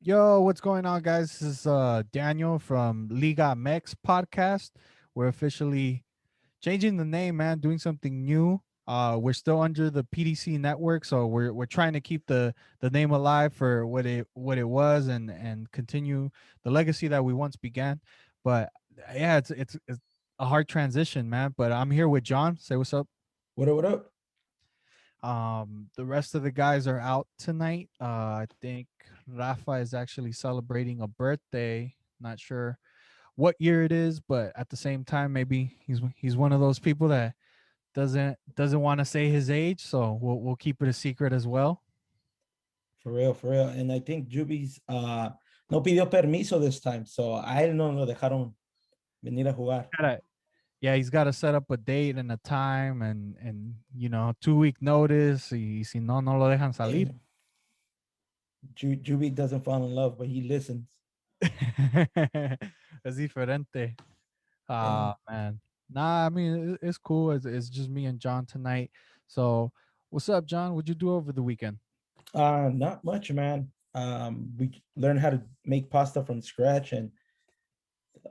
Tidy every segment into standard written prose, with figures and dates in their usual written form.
Yo, what's going on, guys? This is Daniel from Ligamx podcast. We're officially changing the name, man, doing something new. We're still under the PDC network, so we're trying to keep the name alive for what it was and continue the legacy that we once began. But yeah, it's a hard transition, man. But I'm here with John. Say what's up. What up, what up? The rest of the guys are out tonight. I think Rafa is actually celebrating a birthday. Not sure what year it is, but at the same time, maybe he's one of those people that doesn't want to say his age, so we'll keep it a secret as well. For real, for real. And I think Juby's no pidió permiso this time, so a él no lo dejaron venir a jugar. Gotta, yeah, he's got to set up a date and a time and 2 week notice. Y si no lo dejan salir. Eh, Juby doesn't fall in love, but he listens. Es diferente. Yeah. Man. Nah, I mean it's cool. It's just me and John tonight. So, what's up, John? What'd you do over the weekend? Not much, man. We learned how to make pasta from scratch and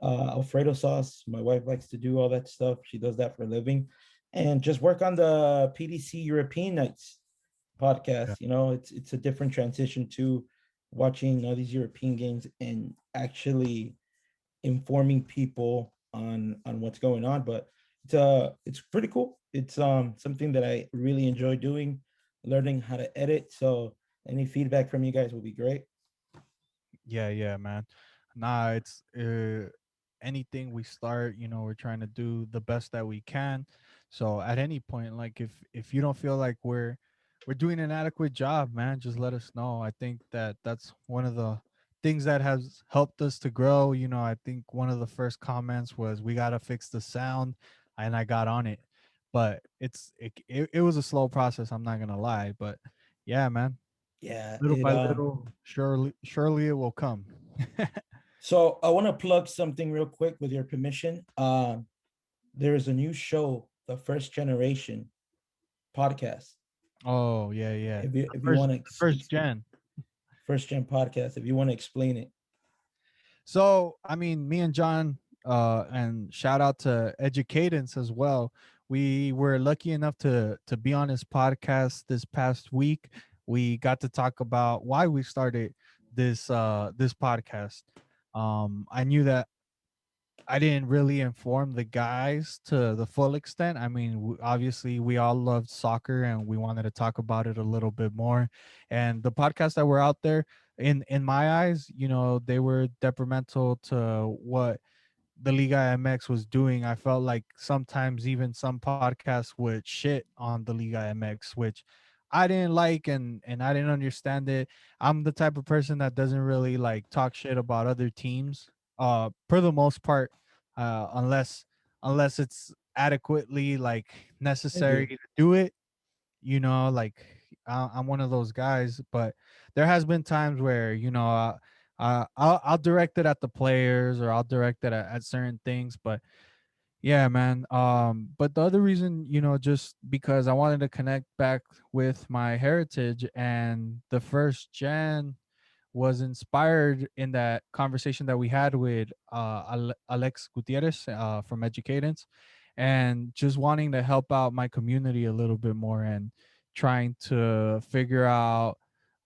Alfredo sauce. My wife likes to do all that stuff. She does that for a living, and just work on the PDC European nights Yeah, podcast. It's a different transition to watching all these European games and actually informing people on what's going on. But it's pretty cool. It's something that I really enjoy doing, learning how to edit. So any feedback from you guys will be great. yeah, man. Nah, it's anything we start, we're trying to do the best that we can. So at any point, like if you don't feel like we're doing an adequate job, man, just let us know. I think that's one of the things that has helped us to grow. I think one of the first comments was we got to fix the sound, and I got on it. But it was a slow process, I'm not going to lie, but yeah, man. Yeah, Little it by little, surely it will come. so I want to plug something real quick with your permission. There is a new show, the First Generation podcast. Oh, yeah, yeah. If you want to The first gen. First Gen podcast, if you want to explain it. So, I mean, me and John, and shout out to Educadence as well. We were lucky enough to be on his podcast this past week. We got to talk about why we started this podcast. I knew that I didn't really inform the guys to the full extent. I mean, obviously, we all loved soccer and we wanted to talk about it a little bit more. And the podcasts that were out there, in my eyes, they were detrimental to what the Liga MX was doing. I felt like sometimes even some podcasts would shit on the Liga MX, which I didn't like and I didn't understand it. I'm the type of person that doesn't really like talk shit about other teams. For the most part, unless it's adequately like I necessary agree. to do it. Like I'm one of those guys, but there has been times where I'll direct it at the players or I'll direct it at certain things. But yeah, man. But the other reason, just because I wanted to connect back with my heritage, and the first gen was inspired in that conversation that we had with Alex Gutierrez from Educadence, and just wanting to help out my community a little bit more and trying to figure out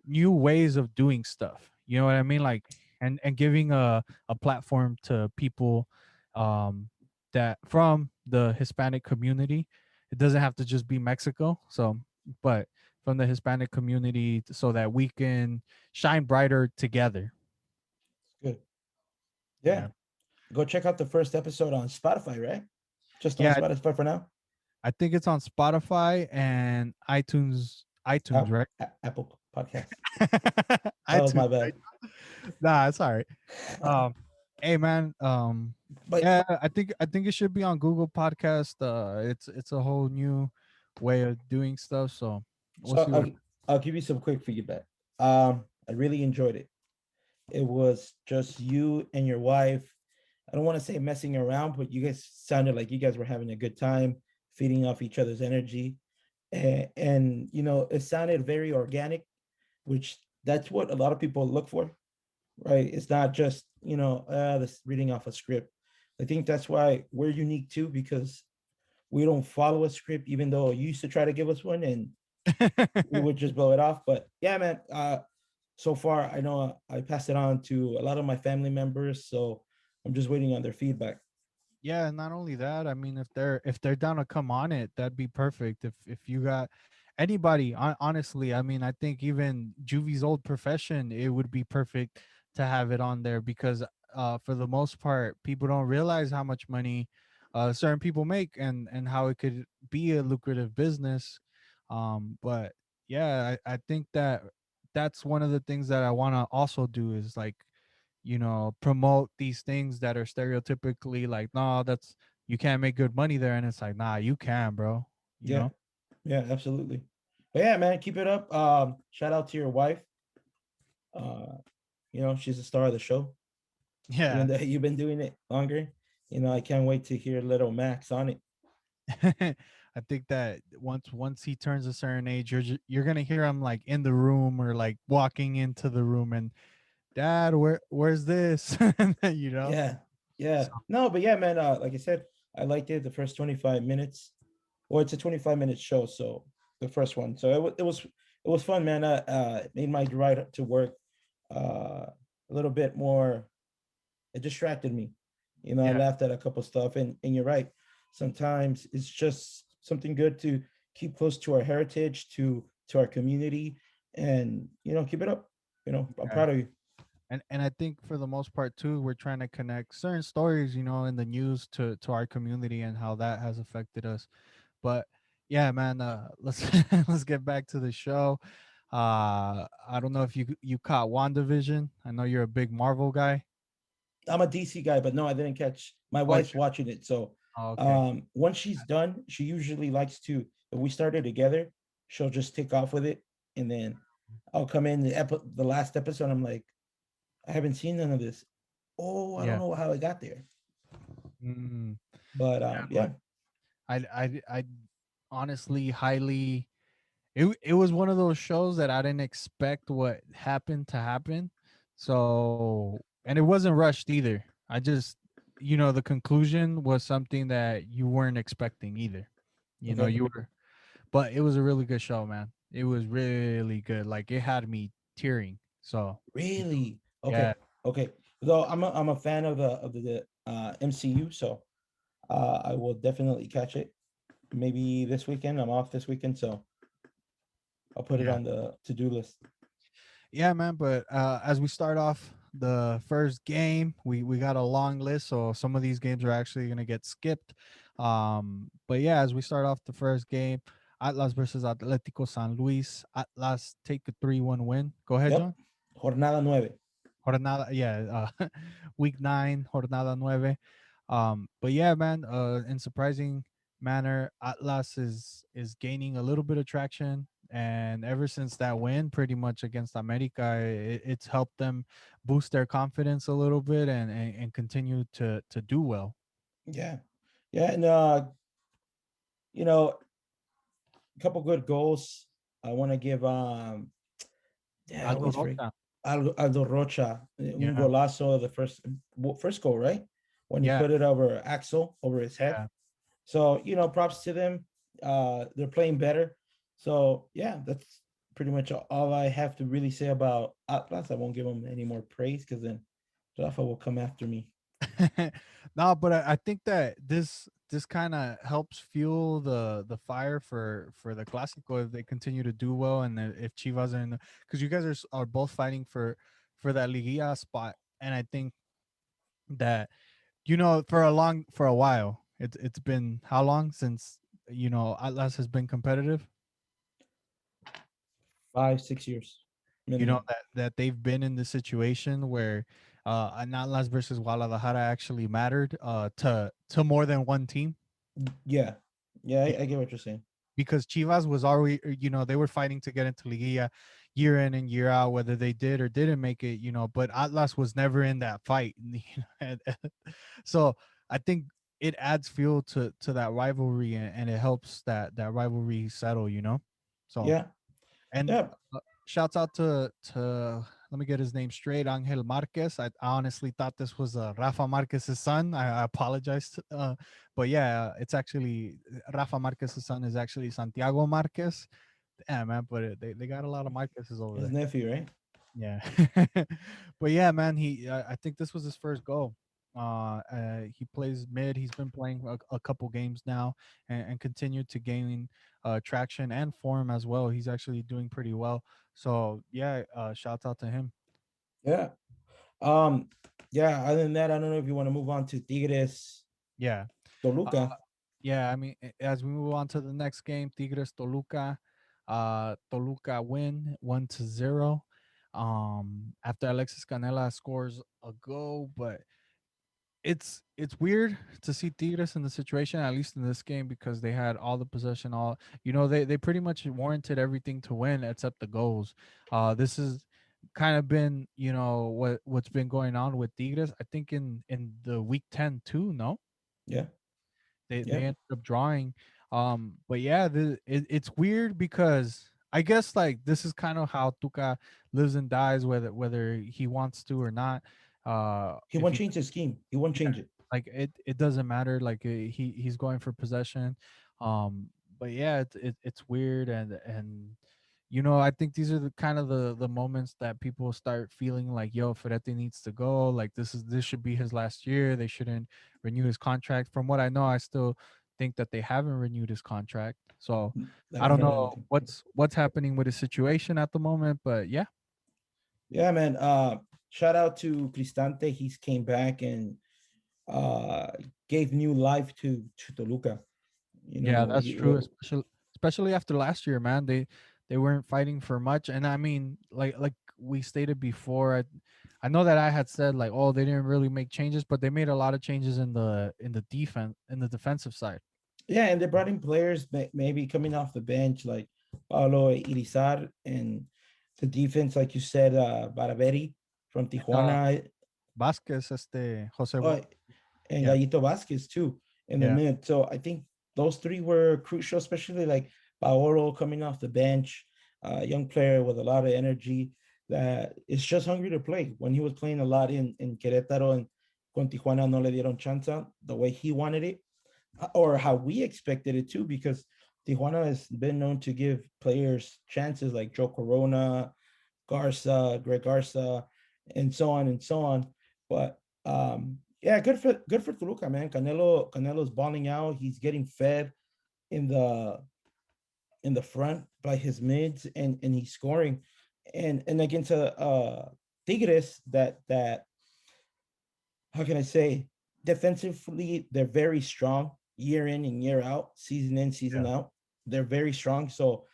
new ways of doing stuff. You know what I mean? Like, and giving a platform to people um, that from the Hispanic community. It doesn't have to just be Mexico. So, but from the Hispanic community so that we can shine brighter together. Good. Yeah. Yeah. Go check out the first episode on Spotify, right? Just on Yeah, Spotify for now. I think it's on Spotify and iTunes, right? Apple Podcast. That was iTunes, my right? bad. Nah, it's all right. Um, hey man, But yeah, I think it should be on Google Podcast. It's a whole new way of doing stuff. So we'll so see what. I'll give you some quick feedback. I really enjoyed it. It was just you and your wife. I don't want to say messing around, but you guys sounded like you guys were having a good time, feeding off each other's energy. And it sounded very organic, which that's what a lot of people look for. right? It's not just this reading off a script. I think that's why we're unique too, because we don't follow a script, even though you used to try to give us one and we would just blow it off. But yeah, man, so far I know I passed it on to a lot of my family members, so I'm just waiting on their feedback. Yeah, not only that, I mean, if they're down to come on it, that'd be perfect. If you got anybody, honestly, I mean, I think even Juvie's old profession, it would be perfect to have it on there because for the most part, people don't realize how much money certain people make and how it could be a lucrative business. But yeah, I think that that's one of the things that I want to also do is like promote these things that are stereotypically like, no, that's you can't make good money there. And it's like, nah, you can, bro. You Yeah, know? yeah, absolutely. But yeah, man, keep it up. Shout out to your wife. Uh, she's the star of the show, even Yeah. though you've been doing it longer. I can't wait to hear little Max on it. I think that once he turns a certain age, you're gonna hear him like in the room or like walking into the room and dad, where's this? you know? Yeah, So yeah. No, but yeah, man. Like I said, I liked it the first 25 minutes. Well, it's a 25-minute show, so the first one. So it was fun, man. It made my ride to work a little bit more. It distracted me. I yeah, laughed at a couple stuff, and you're right. Sometimes it's just something good to keep close to our heritage, to our community, and keep it up. I'm yeah. proud of you. And I think for the most part too, we're trying to connect certain stories, in the news to our community and how that has affected us. But yeah, man, let's let's get back to the show. I don't know if you caught WandaVision. I know you're a big Marvel guy. I'm a DC guy, but no, I didn't catch. My Oh, wife's watching it, so oh, okay. once she's done, she usually likes to. If we started together, she'll just take off with it, and then I'll come in the last episode. I'm like, I haven't seen none of this. Oh, I don't Yeah. know how I got there, Mm, but yeah, but yeah, I honestly highly it was one of those shows that I didn't expect what happened to happen. So, and it wasn't rushed either. I just, the conclusion was something that you weren't expecting either. okay, You were, but it was a really good show, man. It was really good. Like it had me tearing. So, you know, really, yeah, okay, okay. Though I'm a fan of the MCU, so I will definitely catch it. Maybe this weekend. I'm off this weekend, so I'll put it yeah. on the to-do list. Yeah, man. But as we start off the first game, we got a long list, so some of these games are actually gonna get skipped. But yeah, as we start off the first game, Atlas versus Atletico San Luis. Atlas take a 3-1 win. Go ahead, Yep. John. Jornada 9. Jornada, yeah, week 9, Jornada nueve. But yeah, man, in surprising manner, Atlas is gaining a little bit of traction, and ever since that win, pretty much against America, it's helped them boost their confidence a little bit and continue to do well. Yeah. Yeah. And, you know, a couple good goals. I want to give, yeah, I Aldo always forget. Rocha, Aldo Rocha, un yeah, golazo, the first goal, right? When he yeah, put it over Axel, over his head. yeah. So, props to them. They're playing better. So, yeah, that's pretty much all I have to really say about Atlas. I won't give them any more praise because then Rafa will come after me. No, but I think that this kind of helps fuel the fire for the Clásico if they continue to do well and if Chivas are in the because you guys are both fighting for that Liguilla spot, and I think that for a while it's been how long since Atlas has been competitive. 5, 6 years minimum. That they've been in the situation where an Atlas versus Guadalajara actually mattered to more than one team. Yeah. Yeah, I get what you're saying. Because Chivas was already, they were fighting to get into Liguilla year in and year out, whether they did or didn't make it, but Atlas was never in that fight. So I think it adds fuel to that rivalry and it helps that rivalry settle. So Yeah. and Yeah. shouts out to let me get his name straight. Angel Marquez. I honestly thought this was Rafa Marquez's son. I apologize, but yeah, it's actually Rafa Marquez's son is actually Santiago Marquez. Yeah, man, but they got a lot of Marquez's over His there. nephew, right? Yeah, but yeah, man, I think this was his first goal. He plays mid. He's been playing a couple games now, and continued to gain traction and form as well. He's actually doing pretty well. So yeah, shouts out to him. Yeah. Um, yeah, other than that, I don't know if you want to move on to Tigres Yeah, uh, Toluca. yeah. I mean, as we move on to the next game, Tigres Toluca. Toluca win 1-0. After Alexis Canela scores a goal, but it's weird to see Tigres in the situation, at least in this game, because they had all the possession, all they pretty much warranted everything to win except the goals. This is kind of been what's been going on with Tigres. I think in the week 10 too. No, Yeah, they yeah. ended up drawing. But yeah, it's weird because I guess like this is kind of how Tuca lives and dies, whether he wants to or not. He If won't he change the scheme. He won't Yeah, change it. like it doesn't matter. Like he's going for possession. Um, but yeah, it's weird, and I think these are the kind of the moments that people start feeling like, yo, Ferretti needs to go. Like this should be his last year. They shouldn't renew his contract. From what I know, I still think that they haven't renewed his contract. So I I haven't don't heard know anything. what's happening with his situation at the moment, but yeah, Yeah, man. Shout out to Cristante. He's came back and uh gave new life to Toluca. You yeah, know, that's true. Especially after last year, man. They weren't fighting for much, and I mean, like we stated before, I know that I had said like, oh, they didn't really make changes, but they made a lot of changes in the defensive side. yeah, and they brought in players maybe coming off the bench like Paulo Irizar and the defense, like you said, Baraveri from Uh, Tijuana. Vasquez, Jose. Oh, and Yeah, Gallito Vasquez too in the yeah, mid. So I think those three were crucial, especially like Paolo coming off the bench, young player with a lot of energy that is just hungry to play. When he was playing a lot in Querétaro and con Tijuana no le dieron chance the way he wanted it or how we expected it too, because Tijuana has been known to give players chances like Joe Corona, Garza, Greg Garza, and so on and so on. But yeah, good for Toluca, man. Canelo's balling out. He's getting fed in the front by his mids, and he's scoring. And against a Tigres that how can I say, defensively they're very strong year in and year out, season in season yeah, out. They're very strong. So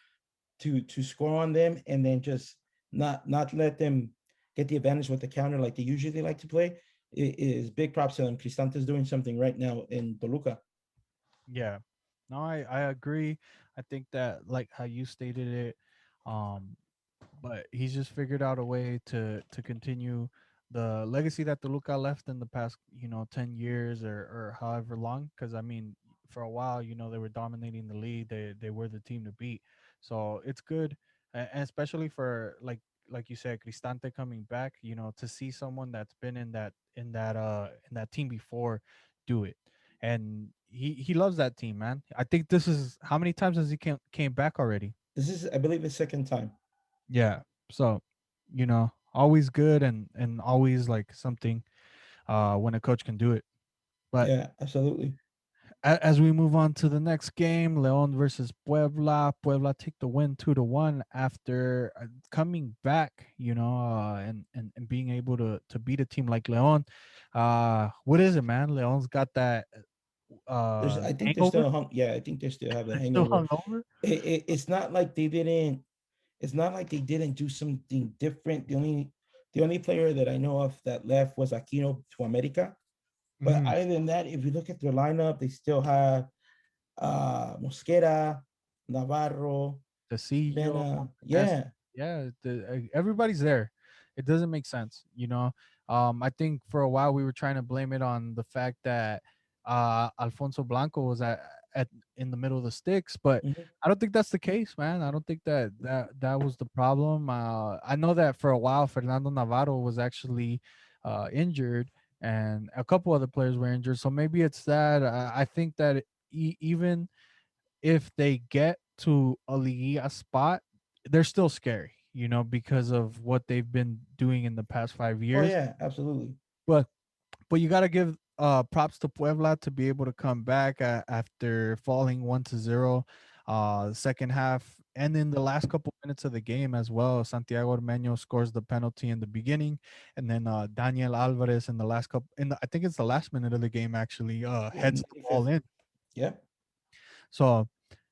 to score on them and then just not let them get the advantage with the counter like they usually like to play is big props to them. Cristante's doing something right now in Toluca. yeah. No, I agree. I think that like how you stated it, um, but he's just figured out a way to continue the legacy that Toluca left in the past, 10 years or however long. Because I mean, for a while, they were dominating the league. They were the team to beat. So it's good, and especially for like you said, Cristante coming back. To see someone that's been in that team before do it, and he loves that team, man. I think this is how many times has he came back already? This is, I believe, his second time. Yeah. So, always good and always like something when a coach can do it. But Yeah, absolutely. as we move on to the next game, Leon versus Puebla. Puebla take the win 2-1 after coming back, and being able to beat a team like Leon. What is it, man? Leon's got that I think they're hangover. still yeah, I think they still have the They're still hangover. hungover. It's not like they didn't. It's not like they didn't do something different. The only player that I know of that left was Aquino to America. But Mhm. other than that, if you look at their lineup, they still have Mosquera, Navarro, The CEO, Mena. yes, Yeah, yeah, everybody's there. It doesn't make sense. I think for a while we were trying to blame it on the fact that Alfonso Blanco was at in the middle of the sticks. But Mhm. I don't think that's the case, man. I don't think that was the problem. I know that for a while Fernando Navarro was actually injured, and a couple other players were injured. So maybe it's that. I think that even if they get to a Liga spot, they're still scary, because of what they've been doing in the past five Oh years. yeah, absolutely. But you got to give props to Puebla to be able to come back after falling 1-0 second half, and in the last couple minutes of the game as well. Santiago Ormeño scores the penalty in the beginning, and then Daniel Alvarez in the last couple I think it's the last minute of the game actually Yeah, heads the ball 95th. in. Yeah. So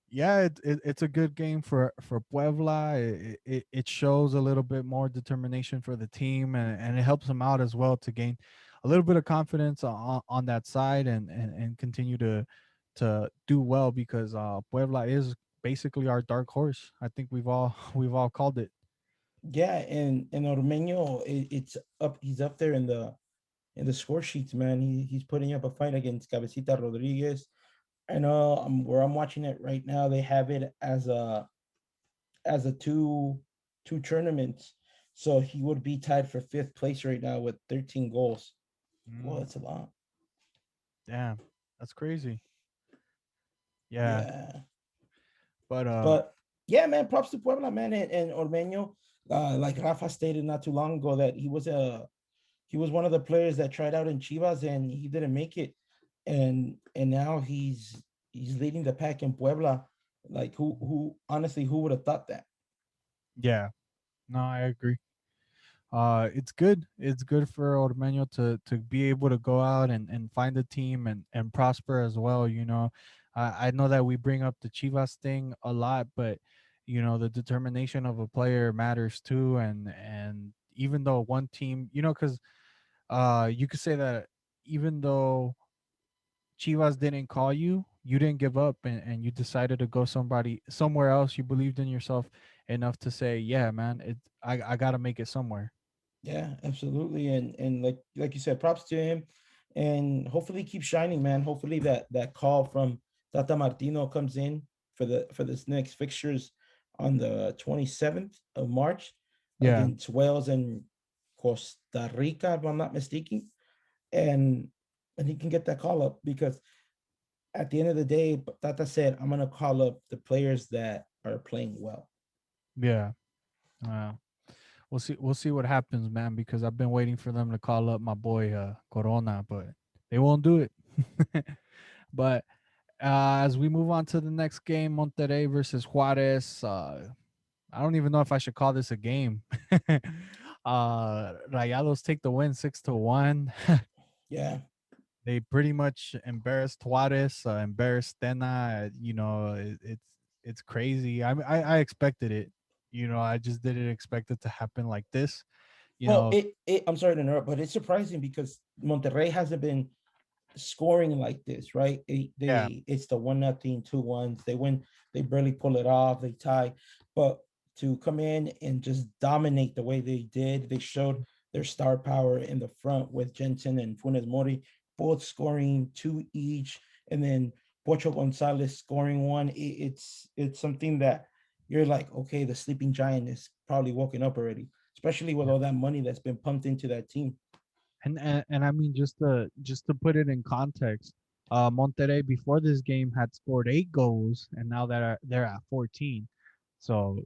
yeah, it's a good game for Puebla. It shows a little bit more determination for the team, and it helps them out as well to gain a little bit of confidence on that side, and continue to do well, because Puebla is basically our dark horse. I think we've all called it. Yeah, and Ormeño, it's up. He's up there in the score sheets, man. He's putting up a fight against Cabecita Rodriguez. I know where I'm watching it right now. They have it as a two tournaments, so he would be tied for fifth place right now with 13 goals. Well, Mm, that's a lot. damn, that's crazy. Yeah, Yeah, but but yeah, man. Props to Puebla, man, and Ormeño. Like Rafa stated not too long ago that he was one of the players that tried out in Chivas and he didn't make it, and now he's leading the pack in Puebla. Like who honestly who would have thought that? yeah, no, I agree. It's good. It's good for Ormeño to be able to go out and find a team and prosper as well. I know that we bring up the Chivas thing a lot, but the determination of a player matters too. And even though one team, because you could say that even though Chivas didn't call you, you didn't give up, and you decided to go somewhere else. You believed in yourself enough to say, yeah, man, I gotta make it somewhere. Yeah, absolutely. And like you said, props to him, and hopefully keep shining, man. Hopefully that call from Tata Martino comes in for this next fixtures on the 27th of March Yeah. against Wales and Costa Rica, if I'm not mistaken, and he can get that call up because at the end of the day, Tata said, "I'm gonna call up the players that are playing well." Yeah. Wow. We'll see what happens, man, because I've been waiting for them to call up my boy Corona, but they won't do it. But as we move on to the next game, Monterey versus Juarez, I don't even know if I should call this a game. Rayados take the win 6-1. Yeah. They pretty much embarrassed Juarez, embarrassed Tena. It's crazy. I expected it. I just didn't expect it to happen like this. You Well, know, it I'm sorry to interrupt, but it's surprising because Monterrey hasn't been scoring like this, right? yeah, It's the 1-0, 2-1s. They win, they barely pull it off, they tie. But to come in and just dominate the way they did, they showed their star power in the front with Jensen and Funes Mori both scoring two each, and then Pocho Gonzalez scoring one. It's something that you're like, okay, the sleeping giant is probably woken up already, especially with yeah. all that money that's been pumped into that team. And I mean, just to put it in context, Monterrey before this game had scored 8 goals, and now they're at 14. So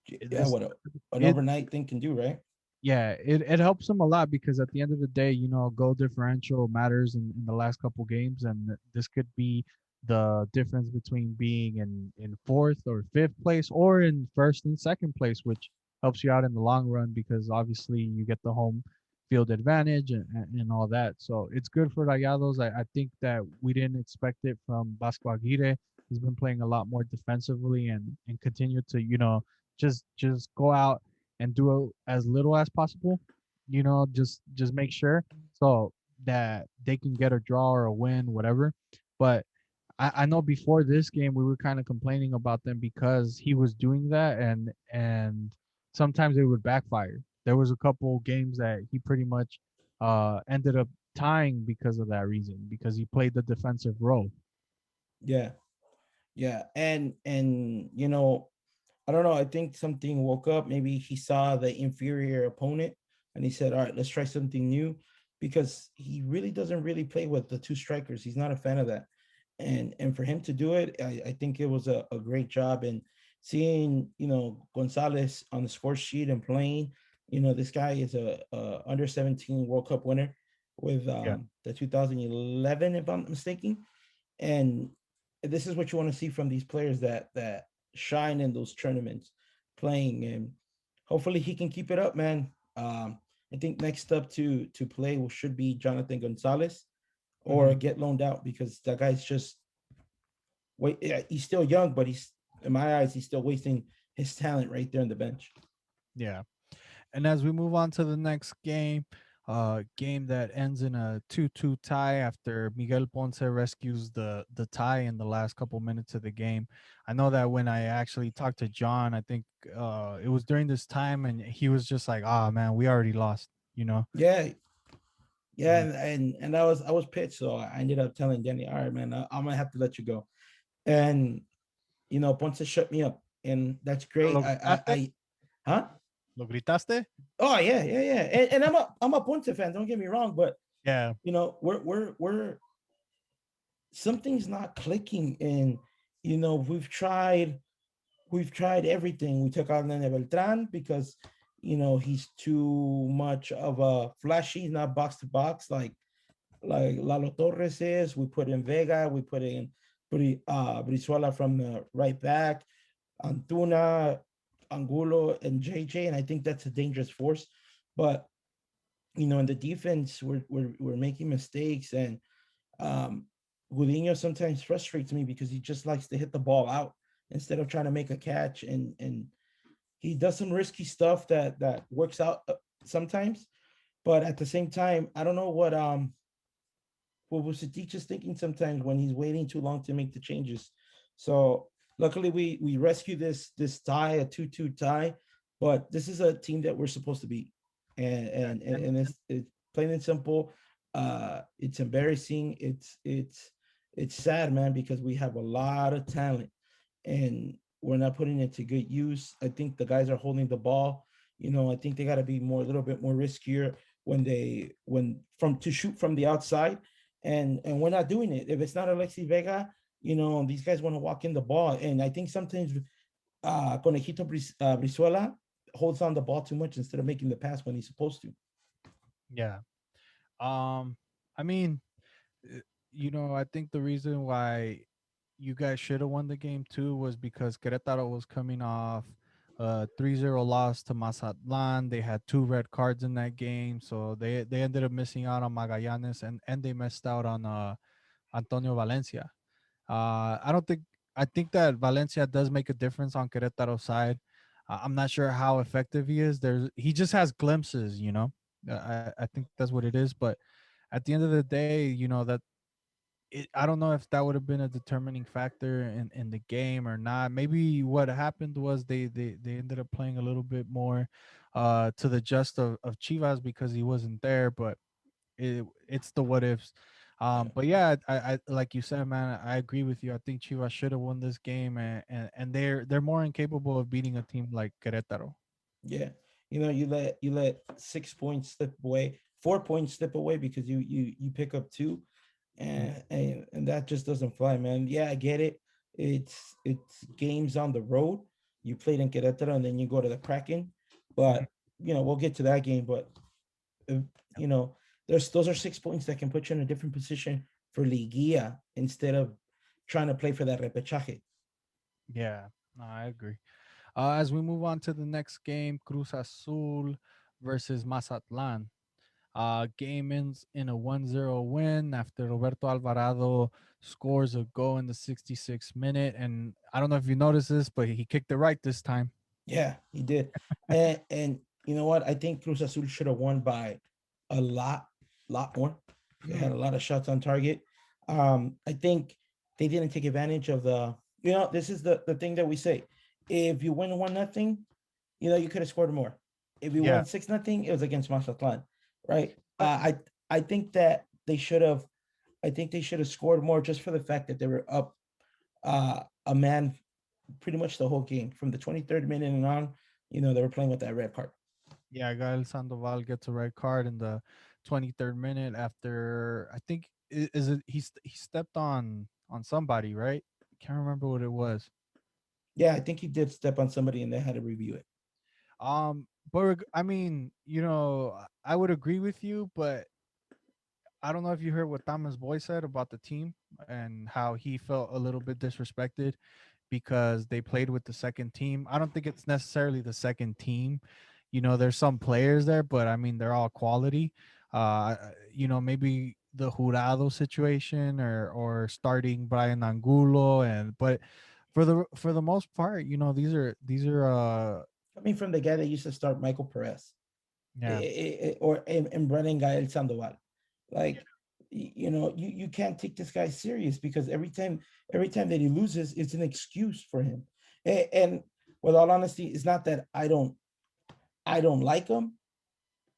Yeah, this what an it overnight thing can do, right? yeah, it helps them a lot, because at the end of the day, goal differential matters in the last couple games, and this could be the difference between being in fourth or fifth place, or in first and second place, which helps you out in the long run, because obviously you get the home field advantage and all that. So it's good for Rayados. I think that we didn't expect it from Vasco Aguirre. He's been playing a lot more defensively, and continue to just go out and do as little as possible. Just make sure so that they can get a draw or a win, whatever. But I know before this game we were kind of complaining about them because he was doing that, and sometimes it would backfire. There was a couple games that he pretty much ended up tying because of that reason, because he played the defensive role. Yeah, yeah, and I don't know. I think something woke up. Maybe he saw the inferior opponent, and he said, "All right, let's try something new," because he really doesn't really play with the two strikers. He's not a fan of that, and for him to do it, I think it was a great job. And seeing Gonzalez on the score sheet and playing, this guy is a under 17 World Cup winner with Yeah. the 2011, if I'm not mistaken, and this is what you want to see from these players that shine in those tournaments playing, and hopefully he can keep it up, man. I think next up to play should be Jonathan Gonzalez or Hmm. get loaned out because that guy's just wait. He's still young, but he's in my eyes he's still wasting his talent right there on the bench. Yeah. And as we move on to the next game, game that ends in a 2-2 tie after Miguel Ponce rescues the tie in the last couple minutes of the game. I know that when I actually talked to John, I think it was during this time, and he was just like, "Ah, man, we already lost," you know. Yeah, yeah, Mhm. and I was pissed, so I ended up telling Danny, all right, man, I'm gonna have to let you go, and Ponce shut me up, and that's great. ¿Lo gritaste? Huh? ¿Lo gritaste? Oh yeah, yeah, yeah. And I'm a Ponce fan. Don't get me wrong, but Yeah. we're something's not clicking, and we've tried everything. We took out Nene Beltran because he's too much of a flashy, not box to box like Lalo Torres is. We put in Vega. We put in Brizuela from the right back, Antuna, Angulo, and JJ, and I think that's a dangerous force. But in the defense, we're making mistakes, and um, Gudiño sometimes frustrates me because he just likes to hit the ball out instead of trying to make a catch, and he does some risky stuff that works out sometimes. But at the same time, I don't know what was the teacher's thinking sometimes when he's waiting too long to make the changes. So luckily we rescue this tie, a 2-2 tie, but this is a team that we're supposed to beat. And Yeah. and and, And and it's plain and simple. It's embarrassing. It's sad, man, because we have a lot of talent and we're not putting it to good use. I think the guys are holding the ball. I think they got to be a little bit more riskier when from to shoot from the outside, and we're not doing it. If it's not Alexi Vega, these guys want to walk in the ball, and I think sometimes Conejito Brizuela holds on the ball too much instead of making the pass when he's supposed to. yeah. Um, I mean, uh, I think the reason why you guys should have won the game too was because Querétaro was coming off a 3-0 loss to Mazatlan. They had two red cards in that game, so they ended up missing out on Magallanes and they missed out on Antonio Valencia. I don't think I think that Valencia does make a difference on Querétaro's side. I'm not sure how effective he is. He just has glimpses, you know. I think that's what it is, but at the end of the day, I don't know if that would have been a determining factor in the game or not. Maybe what happened was they ended up playing a little bit more to the just of Chivas because he wasn't there, but it's the what ifs. Yeah. But yeah, I like you said, man, I agree with you. I think Chivas should have won this game, and they're more incapable of beating a team like Querétaro. Yeah, you let 6 points slip away, 4 points slip away because you pick up two, Mhm. and that just doesn't fly, man. Yeah, I get it. It's games on the road. You played in Querétaro and then you go to the Kraken, Mhm. but we'll get to that game. But uh, you know, there's those are 6 points that can put you in a different position for Liguilla instead of trying to play for that repechaje. Yeah, no, I agree. As we move on to the next game, Cruz Azul versus Mazatlan. Game ends in a 1-0 win after Roberto Alvarado scores a goal in the 66th minute. And I don't know if you noticed this, but he kicked it right this time. Yeah, he did. And you know what? I think Cruz Azul should have won by a lot more. They had a lot of shots on target. I think they didn't take advantage of this is the thing that we say. If you win 1-0, you could have scored more. If you Yeah. won 6-0, it was against Mazatlan, right? But I think that they should have. I think they should have scored more just for the fact that they were up. a man pretty much the whole game from the 23rd minute and on. They were playing with that red card. Yeah, Gael Sandoval gets a red card in the 23rd minute after I think is it he stepped on somebody, right? Can't remember what it was. Yeah, I think he did step on somebody and they had to review it. I mean, I would agree with you, but I don't know if you heard what Thomas Boy said about the team and how he felt a little bit disrespected because they played with the second team. I don't think it's necessarily the second team. There's some players there, but I mean they're all quality. Maybe the Jurado situation or starting Brian Angulo but for the most part, these are Coming from the guy that used to start Michael Perez, yeah. or and Brennan Gael Sandoval. Like, you can't take this guy serious because every time that he loses, it's an excuse for him. And with all honesty, it's not that I don't like him.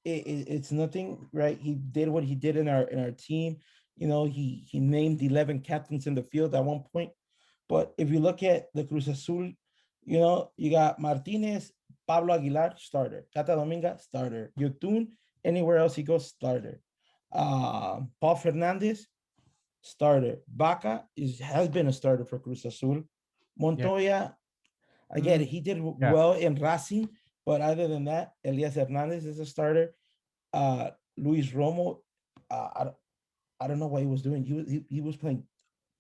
It's nothing, right? He did what he did in our team. He named 11 captains in the field at one point. But if you look at the Cruz Azul, you got Martinez, Pablo Aguilar, starter. Cata Dominga, starter. Yotun, anywhere else he goes, starter. Paul Fernandez, starter. Baca has been a starter for Cruz Azul. Yeah. Montoya, again, Mm, he did yeah. well in Racing, but other than that, Elias Hernandez is a starter. Luis Romo, I don't know what he was doing. He was playing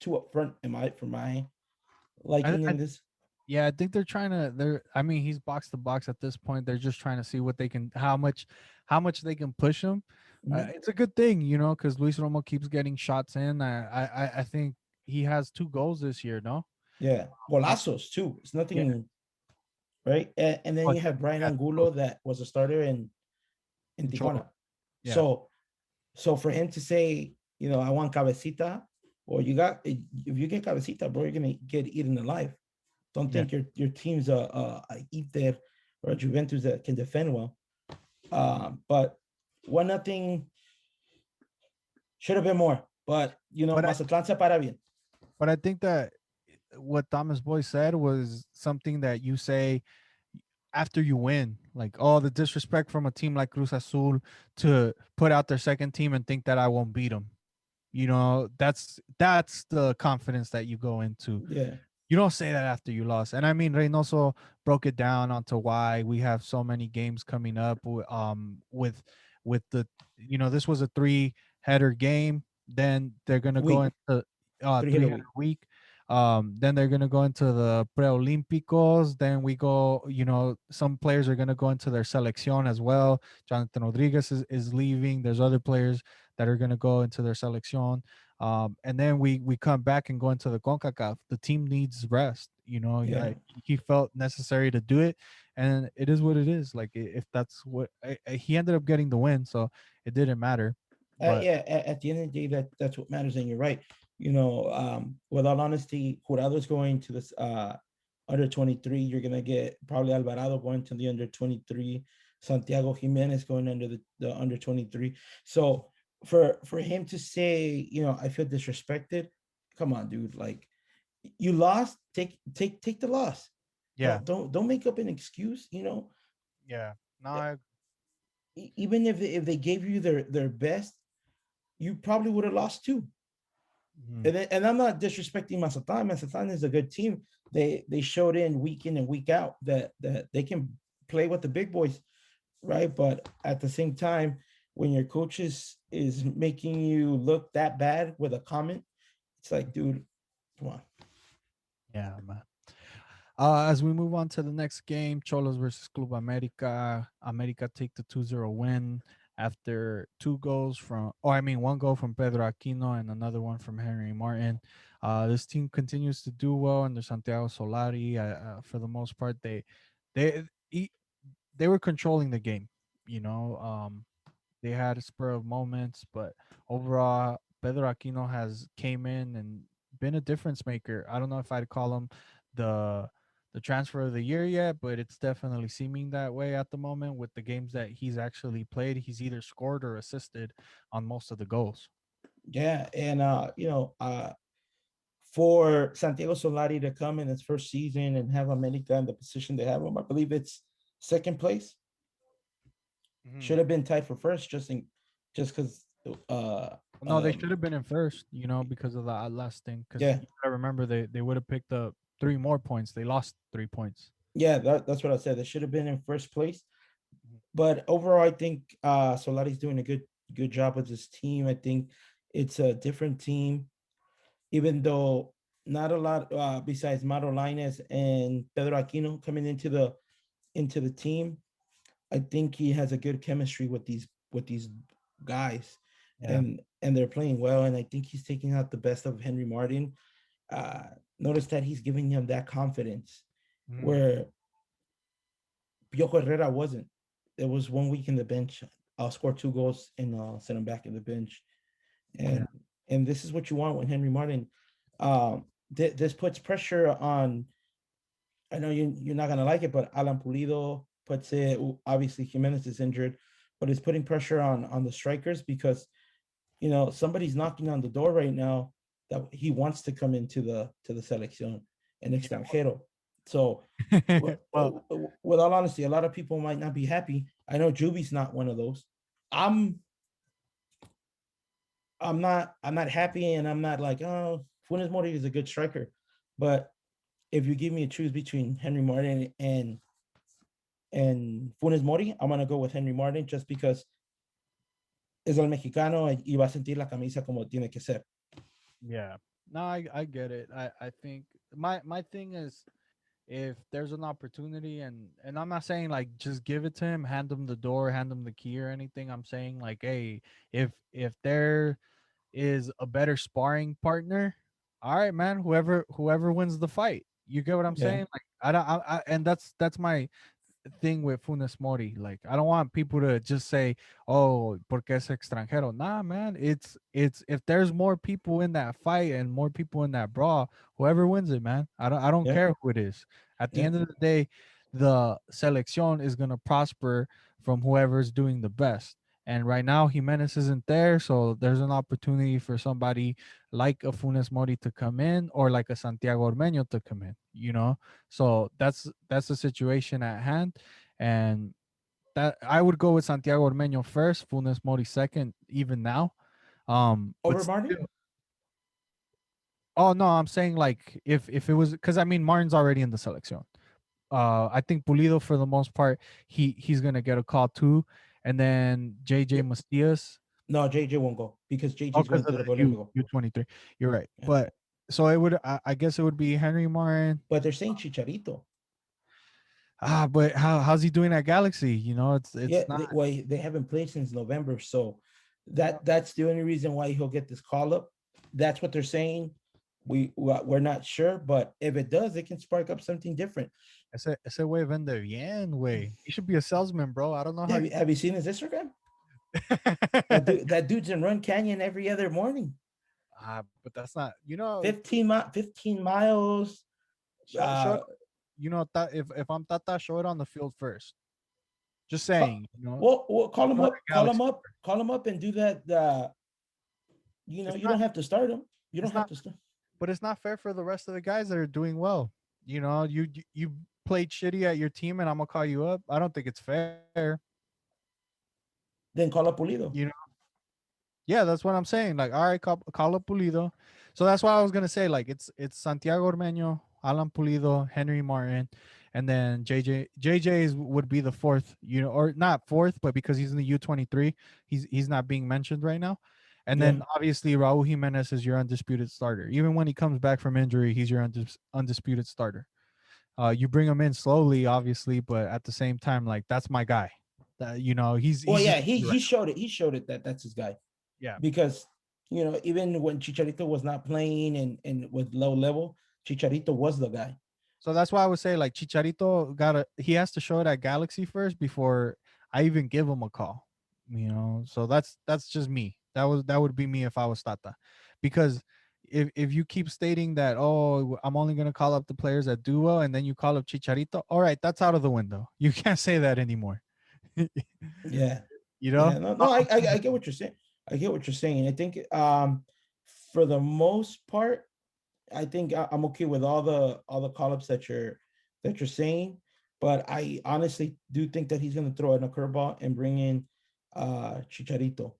two up front. For my I, liking I in this? Yeah, I think they're trying to. I mean, he's box to box at this point. They're just trying to see what they can, how much they can push him. Mhm. It's a good thing, because Luis Romo keeps getting shots in. I think he has 2 goals this year. No, Yeah, uh, golazos too. It's yeah, nothing, right? And then oh, you have Brian yeah, Angulo that was a starter in in Cholos. Tijuana. Yeah, So for him to say, I want cabecita, or if you get cabecita, bro, you're gonna get eaten alive. Don't yeah. think your team's a Inter or a Juventus that can defend well. But 1-0 should have been more. But But I, Mazatlan se para bien. but I think that what Thomas Boy said was something that you say after you win, like, oh, the disrespect from a team like Cruz Azul to put out their second team and think that I won't beat them. That's the confidence that you go into. Yeah, You don't say that after you lost. And I mean, Reynoso broke it down onto why we have so many games coming up. With the, this was a 3-header game. Then they're gonna go week, into 3 hit a 3-header week. week. Then they're gonna go into the Preolimpicos. Then we go. Some players are gonna go into their selección as well. Jonathan Rodriguez is leaving. There's other players that are gonna go into their selección. And then we come back and go into the CONCACAF. The team needs rest. Yeah. He felt necessary to do it, and it is what it is. Like if that's what he ended up getting the win, so it didn't matter. But Yeah, at the end of the day, that's what matters, and you're right. With all honesty, Jurado's going to this under 23. You're gonna get probably Alvarado going to the under 23, Santiago Jimenez going under the under 23. So for him to say, I feel disrespected, come on, dude. Like, you lost, take the loss. yeah, Don't make up an excuse. yeah, no, I, Even if they gave you their best, you probably would have lost too. mhm. And I'm not disrespecting Mazatlan. Mazatlan is a good team. They showed in and week out that they can play with the big boys, right? But at the same time, when your coach is making you look that bad with a comment, it's like, dude, come on. Yeah, man. As we move on to the next game, Cholos versus Club America. America take the 2-0 win after 2 goals or I mean, 1 goal from Pedro Aquino and another one from Henry Martin. This team continues to do well under Santiago Solari. For the most part, they he- they were controlling the game. You know, they had a spur of moments, but overall, Pedro Aquino has came in and been a difference maker. I don't know if I'd call him the the transfer of the year yet, but it's definitely seeming that way at the moment with the games that he's actually played. He's either scored or assisted on most of the goals. Yeah, and for Santiago Solari to come in his first season and have America in the position they have him, I believe it's second place. Mhm. Should have been tied for first, just because. No, they should have been in first, because of that last thing. Because Yeah, you gotta remember they would have picked up 3 more points. They lost 3 points. yeah, that's what I said. They should have been in first place. Mhm. But overall, I think Solari's doing a good job with his team. I think it's a different team, even though not a lot besides Mauro Lainez and Pedro Aquino coming into the team. I think he has a good chemistry with these guys, Yeah. and they're playing well. And I think he's taking out the best of Henry Martin. Uh, Notice that he's giving him that confidence Mhm. where Piojo Herrera wasn't. There was 1 week in the bench. I'll score 2 goals and I'll send him back in the bench. Yeah. And this is what you want with Henry Martin. This puts pressure on. I know you're not gonna like it, but Alan Pulido puts it. Obviously, Jimenez is injured, but it's putting pressure on the strikers because somebody's knocking on the door right now that he wants to come into the selección and Yeah. extranjero. So, Well, with all honesty, a lot of people might not be happy. I know Juby's not one of those. I'm I'm not happy, and I'm not like, oh, Funes Mori is a good striker, but if you give me a choose between Henry Martin and Funes Mori, I'm gonna go with Henry Martin just because es el mexicano y va a sentir la camisa como tiene que ser. yeah. No, I get it. I think my thing is, if there's an opportunity, and I'm not saying like just give it to him, hand him the door, hand him the key or anything. I'm saying like, hey, if there is a better sparring partner, all right, man, whoever wins the fight. You get what I'm Yeah, saying? Like I don't and that's my thing with Funes Mori. Like, I don't want people to just say, "Oh, porque es extranjero." Nah, man. It's if there's more people in that fight and more people in that brawl, whoever wins it, man. I don't yeah, care who it is. At the yeah, end of the day, the selección is gonna prosper from whoever's doing the best. And right now, Jimenez isn't there, so there's an opportunity for somebody like a Funes Mori to come in, or like a Santiago Ormeño to come in. So that's the situation at hand, and that I would go with Santiago Ormeño first, Funes Mori second, even now. But over Martin. still, oh no, I'm saying like if it was, because I mean Martin's already in the selección. I think Pulido for the most part he's gonna get a call too, and then JJ Yeah, Mastias. no, JJ won't go because Oh, JJ's because going of to the the U Olympico. U23. You're right, Yeah. but so it would I guess it would be Henry Martin. But they're saying Chicharito. But how's he doing at Galaxy? It's Yeah, not. they haven't played since November, so Yeah. that's the only reason why he'll get this call up. That's what they're saying. We're not sure, but if it does, it can spark up something different. Ese güey vende bien, güey. He should be a salesman, bro. I don't know how Have you. you, have you seen his Instagram? That dude's in Run Canyon every other morning. But that's not. 15 miles. Show Uh, if I'm Tata, show it on the field first. Just call, saying, well, call him show it up. at Call him Galaxy. up. Call him up and do that. It's You not. don't have to start him. You don't It's have not. to start. But it's not fair for the rest of the guys that are doing well. You played shitty at your team, and I'm gonna call you up. I don't think it's fair. Then call up You Pulido. know. Yeah, that's what I'm saying. Like, all right, call up Pulido. So that's why I was gonna say, like, it's Santiago Ormeño, Alan Pulido, Henry Martin, and then JJ would be the fourth, or not fourth, but because he's in the U23, he's not being mentioned right now. And Yeah, then obviously Raul Jimenez is your undisputed starter. Even when he comes back from injury, he's your undisputed starter. You bring him in slowly, obviously, but at the same time, like, that's my guy. well, He's just yeah, he showed it. He showed it that that's his guy yeah. because even when Chicharito was not playing and with low level, Chicharito was the guy. So that's why I would say, like, Chicharito he has to show it at Galaxy first before I even give him a call. So that's just me. That would be me if I was Tata, because if you keep stating that, oh, I'm only gonna call up the players that do well, and then you call up Chicharito, all right, that's out of the window. You can't say that anymore. Yeah, you yeah. know. No, no. I get what you're saying. I get what you're saying. I think for the most part, I think I'm okay with all the call ups that you're saying, but I honestly do think that he's going to throw in a curveball and bring in Chicharito.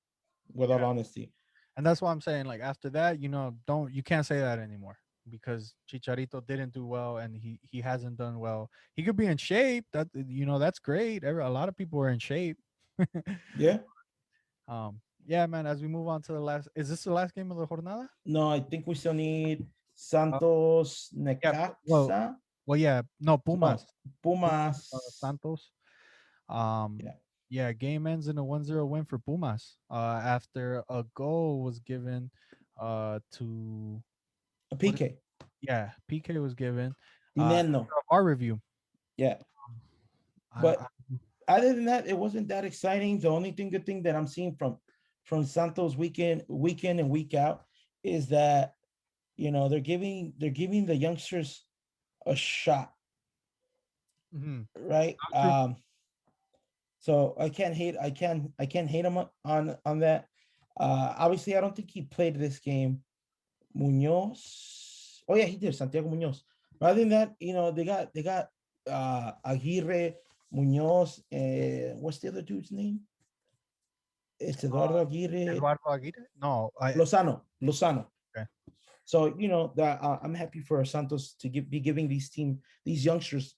With all Yeah. honesty, And that's why I'm saying, like, after that, don't you can't say that anymore because Chicharito didn't do well and he hasn't done well. He could be in shape. That's great. A lot of people are in shape. yeah. Yeah, man. As we move on to the last, is this the last game of the jornada? No, I think we still need Uh, Santos yeah. Well, Necaxa. yeah. No, Pumas. No, Pumas, Pumas. Santos. Um, Yeah, yeah, game ends in a 1-0 win for Pumas. After a goal was given, to a what? PK. Yeah, PK was given. Dineno. After our review. Yeah, Um, I but other than that, it wasn't that exciting. The only good thing that I'm seeing from Santos weekend and week out is that they're giving the youngsters a shot, mhm, right? true. So I can't hate him on that. Obviously, I don't think he played this game. Munoz. Oh yeah, he did. Santiago Munoz. But other than that, they got Aguirre, Munoz. What's the other dude's name? It's Eduardo Aguirre. Eduardo Aguirre? No, Lozano. okay. So that I'm happy for Santos to be giving these youngsters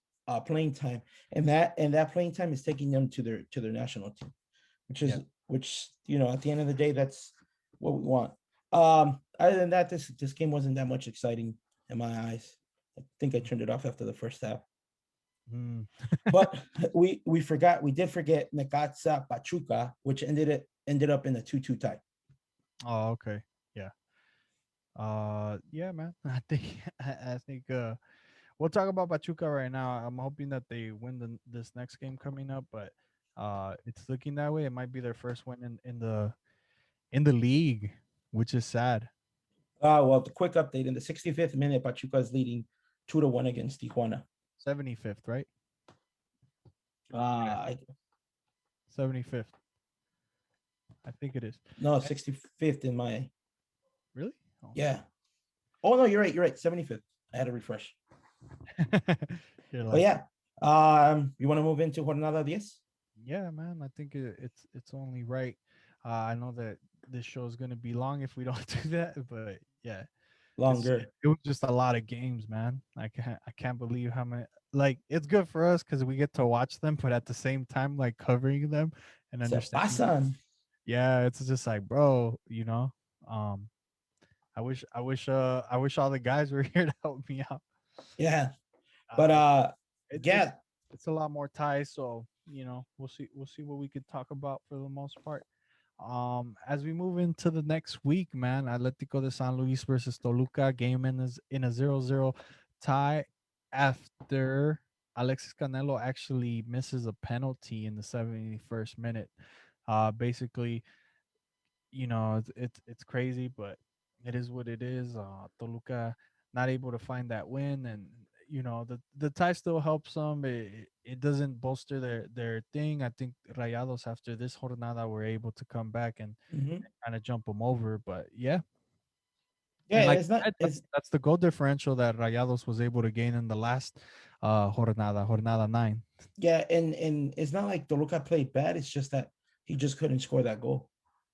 playing time, and that playing time is taking them to their national team, which Yeah. is which at the end of the day, that's what we want. Other than that, this game wasn't that much exciting in my eyes. I think I turned it off after the first half. Mm. But we did forget Necaxa Pachuca, which ended up in a 2-2 tie. Oh, okay. Yeah. Yeah, man. I think we'll talk about Pachuca right now. I'm hoping that they win this next game coming up, but it's looking that way. It might be their first win in the league, which is sad. Well, the quick update in the 65th minute, Pachuca is leading 2-1 against Tijuana. 75th, right? Yeah, Uh, 75th. I think it is. no, And- 65th in my Really? Oh. yeah. Oh no, you're right. You're right. 75th. I had to refresh. You're But like, yeah, you want to move into Jornada 10? yeah, man. I think it's only right. I know that this show is gonna be long if we don't do that, but yeah, Longer. it was just a lot of games, man. I can't believe how many. Like, it's good for us because we get to watch them, but at the same time, like, covering them and Se understanding. pasan. Yeah, it's just like, bro, um, I wish all the guys were here to help me out. Yeah. But Uh, it, it's yeah, it's a lot more ties, so we'll see what we could talk about for the most part. As we move into the next week, man, Atletico de San Luis versus Toluca game in a 0-0 tie after Alexis Canelo actually misses a penalty in the 71st minute. Basically, it's crazy, but it is what it is. Toluca not able to find that win, and the tie still helps them. It doesn't bolster their thing. I think Rayados after this jornada were able to come back and mhm. kind of jump them over. But yeah, Yeah, and like it's I not said, it's that's the goal differential that Rayados was able to gain in the last jornada 9. yeah, and it's not like Toluca played bad. It's just that he just couldn't score that goal,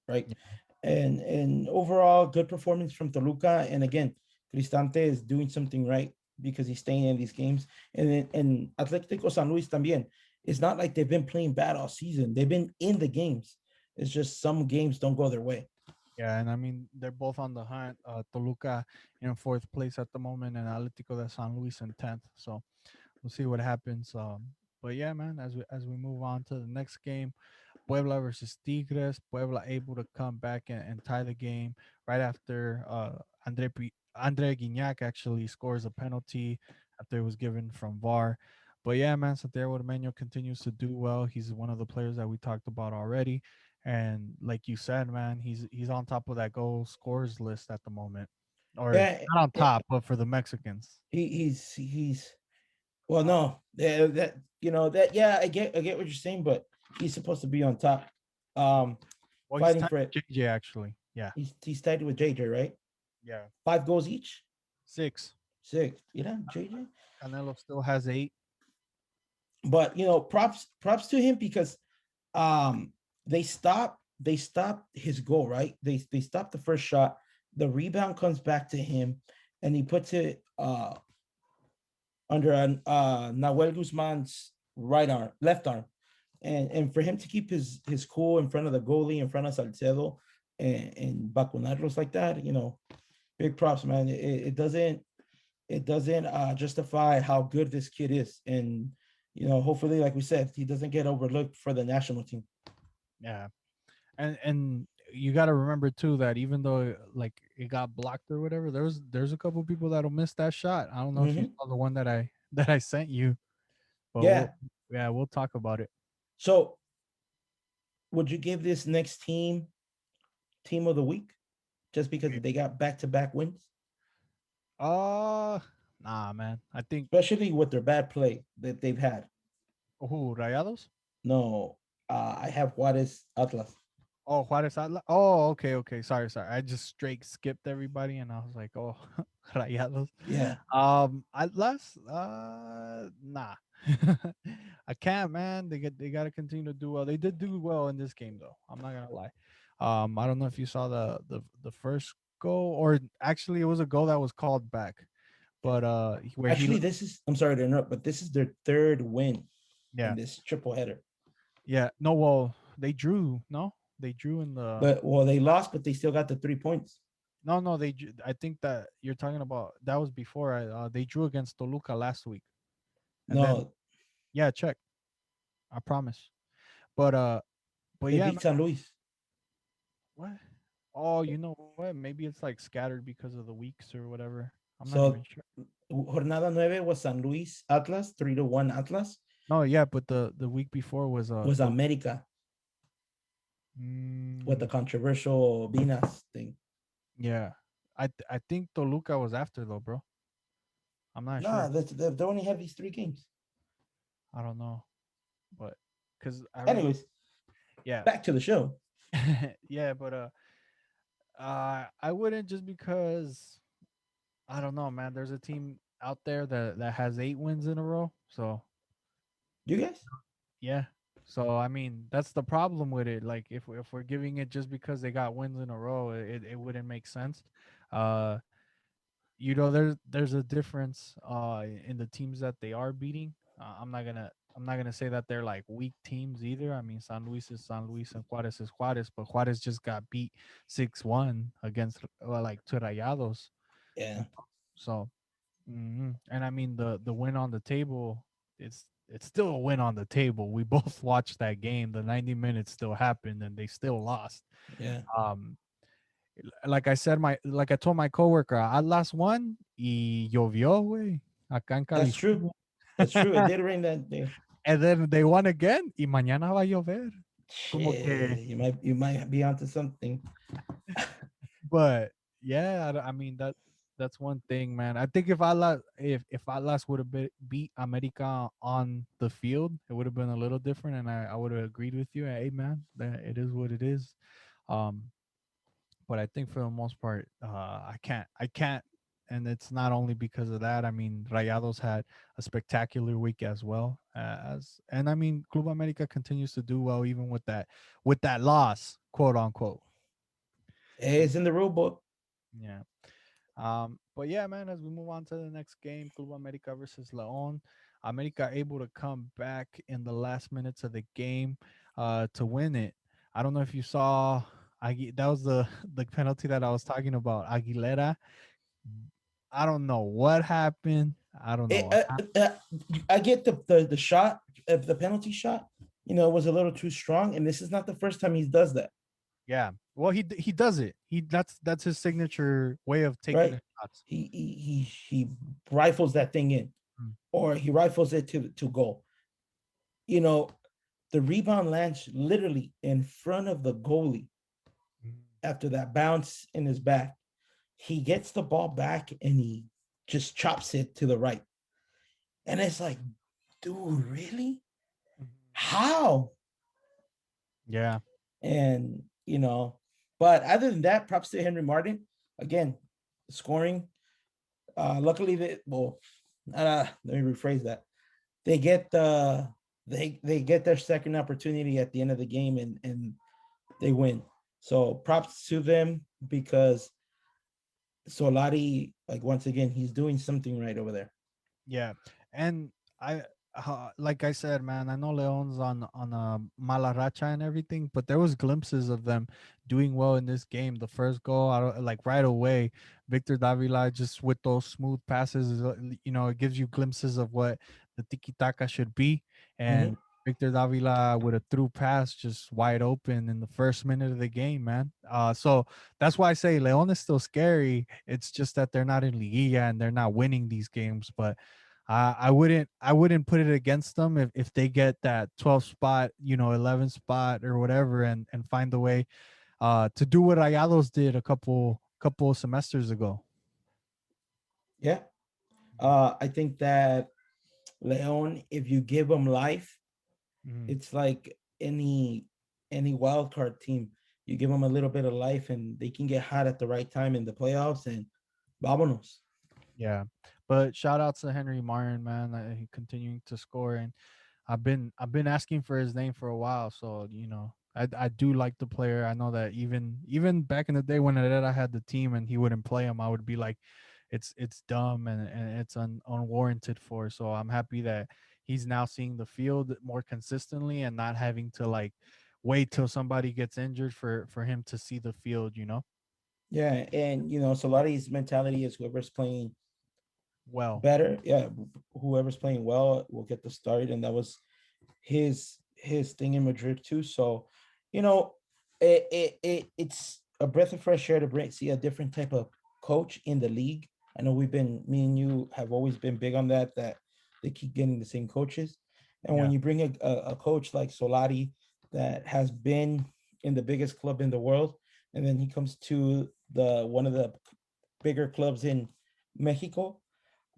right? Yeah, And overall, good performance from Toluca. And again, Cristante is doing something right because he's staying in these games. And Atlético San Luis también. It's not like they've been playing bad all season. They've been in the games. It's just some games don't go their way. yeah, and I mean they're both on the hunt. Toluca in fourth place at the moment, and Atletico de San Luis in 10th. So we'll see what happens. But yeah, man, as we move on to the next game, Puebla versus Tigres. Puebla able to come back and tie the game right after Andre Guignac actually scores a penalty after it was given from VAR. But yeah, man, Santiago Ormeño continues to do well. He's one of the players that we talked about already. And like you said, man, he's on top of that goal scores list at the moment. Or Yeah, not on it, top, but for the Mexicans. he's well, Uh, no, that yeah, I get what you're saying, but he's supposed to be on top, um, well, he's fighting tied for it. with JJ actually. Yeah. He's tied with JJ, right? Yeah. 5 goals each. 6. Six. You know, JJ. Canelo still has 8. But props to him because um they stopped his goal, right? They stopped the first shot. The rebound comes back to him, and he puts it under Nahuel Guzman's left arm, and for him to keep his cool in front of the goalie, in front of Salcedo, and vacunarlos like that, big props, man. It doesn't justify how good this kid is, and hopefully, like we said, he doesn't get overlooked for the national team. Yeah. And you got to remember too that even though like it got blocked or whatever, there's a couple people that'll miss that shot. I don't know if you Hmm. saw the one that I that I sent you, but Yeah. we'll talk about it. So, would you give this next team of the week just because they got back to back wins, Uh nah, man. I think especially with their bad play that they've had? who Rayados? No, I have Juarez Atlas. Oh, Juarez Atlas. Oh, okay, okay. Sorry. I just straight skipped everybody, and I was like, oh, Rayados. Yeah, Atlas. Nah. I can't, man. They got to continue to do well. They did do well in this game, though. I'm not gonna lie. I don't know if you saw the first goal, or actually, it was a goal that was called back, but where he, actually, this is. I'm sorry to interrupt, but this is their third win in yeah, this triple header. yeah. No, well, they drew. No, they drew in the. But well, they lost, but they still got the 3 points. No, I think that you're talking about that was before. They drew against Toluca last week, and then No, yeah, check. I promise. But but they yeah, beat man, San Luis. what? Oh, you know what? Maybe it's like scattered because of the weeks or whatever. I'm not even So sure. jornada nueve was San Luis Atlas, 3-1 Atlas. No, yeah, but the week before was Was Toluca. America with the Mm, controversial Vinas thing. yeah, I think Toluca was after though, bro. I'm not Nah, sure. they only have these 3 games. I don't know, but because I remember, Anyways, yeah, back to the show. yeah, but I wouldn't just because I don't know, man. There's a team out there that has 8 wins in a row. So You guys? yeah. So I mean, that's the problem with it. Like if we're giving it just because they got wins in a row, it wouldn't make sense. Uh, there's a difference in the teams that they are beating. I'm not gonna say that they're like weak teams either. I mean, San Luis is San Luis and Juarez is Juarez, but Juarez just got beat 6-1 against like to Rayados. Yeah, So and I mean the win on the table, it's still a win on the table. We both watched that game. The 90 minutes still happened and they still lost. yeah. Um like I told my coworker, I lost one y llovió, güey, acá en That's true. California. That's true. It did rain that day. And then they won again y mañana va a llover. Como que Shit, you might be onto something. but yeah, I mean that's one thing, man. I think if Atlas would have beat America on the field, it would have been a little different, and I would have agreed with you. Hey, man, that it is what it is. Um, but I think for the most part, I can't, and it's not only because of that. I mean, Rayados had a spectacular week as well and I mean, Club America continues to do well even with that loss, quote unquote. It's in the rule book. Yeah. But yeah, man, as we move on to the next game, Club America versus Leon, America able to come back in the last minutes of the game to win it. I don't know if you saw, that was the the penalty that I was talking about. Aguilera, I don't know what happened. I don't know It, what happened. I get the shot, the penalty shot. Was a little too strong, and this is not the first time he does that, Yeah, well, he does it. That's his signature way of taking right? the shots. He rifles that thing in, Mm, or he rifles it to goal. You know, the rebound lands literally in front of the goalie mm, after that bounce in his back. He gets the ball back and he just chops it to the right. And it's like, dude, really? mhm. How? Yeah. And, but other than that, props to Henry Martin. Again, scoring. Luckily, let me rephrase that. They get they get their second opportunity at the end of the game, and they win. So props to them because Solari, like once again, he's doing something right over there. Yeah, and I, like I said, man, I know Leon's on a mala racha and everything, but there was glimpses of them doing well in this game. The first goal, like right away, Victor Davila just with those smooth passes, it gives you glimpses of what the tiki taka should be, Mhm. and Victor Davila with a through pass just wide open in the first minute of the game, man. So that's why I say Leon is still scary. It's just that they're not in Liguilla and they're not winning these games. But I wouldn't put it against them if they get that 12 spot, 11 spot or whatever, and find a way to do what Rayados did a couple semesters ago. Yeah. I think that Leon, if you give him life, Mhm. it's like any wild card team. You give them a little bit of life, and they can get hot at the right time in the playoffs. And vámonos. Yeah, but shout out to Henry Martin, man. He continuing to score, and I've been asking for his name for a while. So I do like the player. I know that even back in the day when Herrera had the team and he wouldn't play him, I would be like, it's dumb and it's unwarranted for. So I'm happy that he's now seeing the field more consistently and not having to like wait till somebody gets injured for him to see the field. Yeah, and Solari's mentality is whoever's playing Well, better, yeah, whoever's playing well will get the start, and that was his thing in Madrid too. So, you know, it's a breath of fresh air to see a different type of coach in the league. I know me and you have always been big on that they keep getting the same coaches, and when yeah, you bring a coach like Solari that has been in the biggest club in the world, and then he comes to the one of the bigger clubs in Mexico,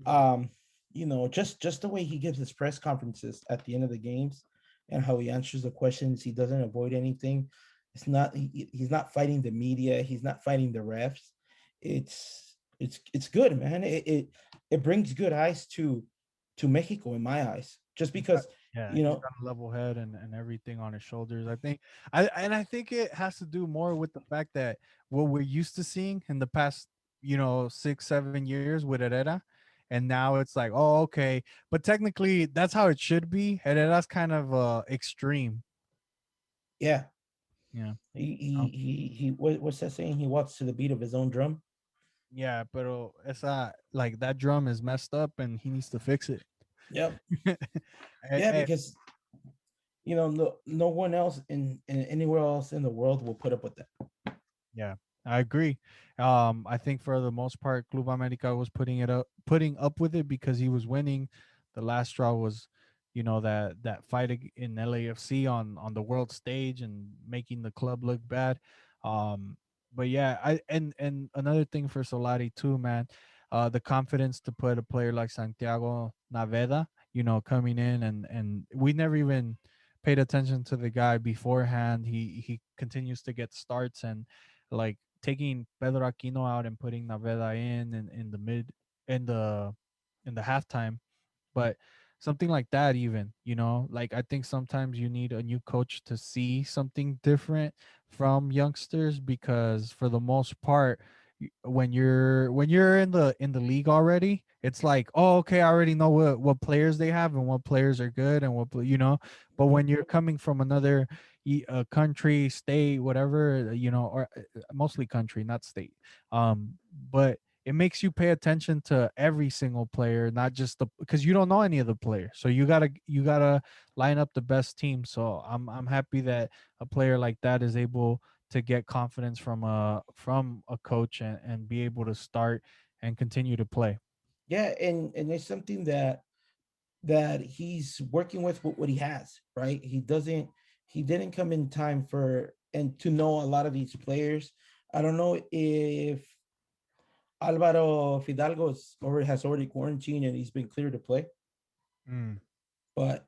mhm, um just the way he gives his press conferences at the end of the games and how he answers the questions, he doesn't avoid anything. He's not fighting the media, he's not fighting the refs. It's good, man. It brings good eyes to Mexico in my eyes, just he's got because yeah, you he's know got a level head and everything on his shoulders. I think it has to do more with the fact that what we're used to seeing in the past, 6, 7 years with Herrera, and now it's like, oh, okay, but technically that's how it should be. Herrera's kind of extreme, yeah, yeah. what's that saying, he walks to the beat of his own drum. Yeah, pero esa like that drum is messed up and he needs to fix it. Yep. Eh, Yeah, eh, because no one else in anywhere else in the world will put up with that. Yeah, I agree. I think for the most part, Club America was putting up with it because he was winning. The last straw was, that fight in LAFC on the world stage and making the club look bad. Um, but yeah, and another thing for Solari too, man, the confidence to put a player like Santiago Naveda, coming in and we never even paid attention to the guy beforehand. He continues to get starts and like taking Pedro Aquino out and putting Naveda in the mid in the halftime, but something like that, even, like I think sometimes you need a new coach to see something different from youngsters, because for the most part, when you're in the league already, it's like, oh, okay, I already know what players they have and what players are good and but Mhm. when you're coming from another country, state, whatever, or mostly country, not state, but it makes you pay attention to every single player, not just because you don't know any of the players. So you gotta line up the best team. So I'm happy that a player like that is able to get confidence from a coach and be able to start and continue to play. Yeah, and it's something that he's working with what he has, right? He didn't come in time for and to know a lot of these players. I don't know if Alvaro Fidalgo has already quarantined and he's been cleared to play, Mm. but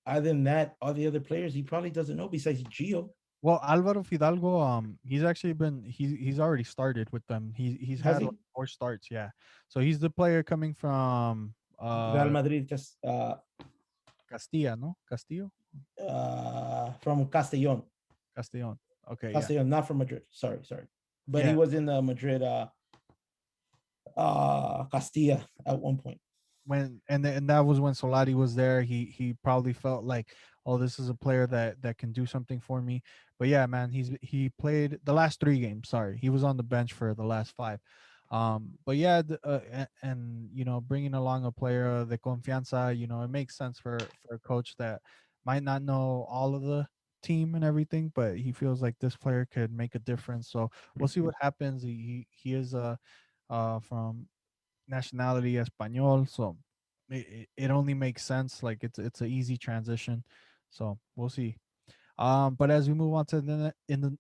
other than that, all the other players he probably doesn't know besides Gio. Well, Alvaro Fidalgo, he's actually been he's already started with them. He's Has had like he? 4 starts, yeah. So he's the player coming from Real Madrid just Castilla, no? Castillo? from Castellon. Castellon. Okay, yeah. Castellon, not from Madrid. Sorry. But he Yeah. was in the Madrid Castilla at one point. And that was when Solari was there. He probably felt like, oh, this is a player that can do something for me. But yeah, man, he played the last 3 games. Sorry, he was on the bench for the last 5. But yeah, and bringing along a player de confianza, it makes sense for a coach that might not know all of the team and everything, but he feels like this player could make a difference. So we'll see what happens. He is from nationality Espanol, so it only makes sense. Like it's an easy transition, so we'll see. But as we move on to in the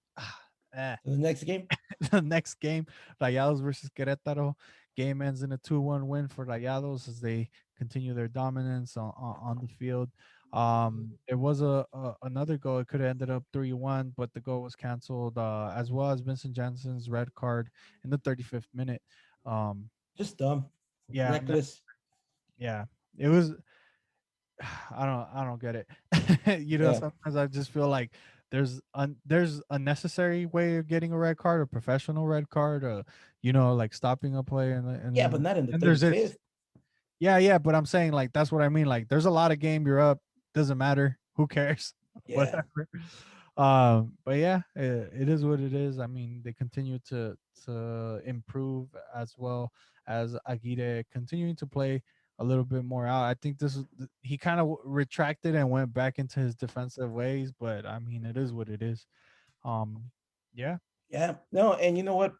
eh, So the next game, the next game, Rayados versus Querétaro. Game ends in a 2-1 win for Rayados as they continue their dominance on the field. There was another goal. It could have ended up 3-1, but the goal was canceled, as well as Vincent Jansen's red card in the 35th minute. Um, just dumb, yeah, reckless. yeah, it was. I don't get it. Yeah, Sometimes I just feel like there's a necessary way of getting a red card, a professional red card, like stopping a play, and yeah, but then not in the and there's this. 35th. Yeah, but I'm saying like that's what I mean. Like there's a lot of game you're up, doesn't matter. Who cares? Yeah, Whatever. But yeah, it is what it is. I mean, they continue to improve as well as Aguirre continuing to play a little bit more out. I think he kind of retracted and went back into his defensive ways, but I mean, it is what it is. Um, yeah. yeah. No, and you know what?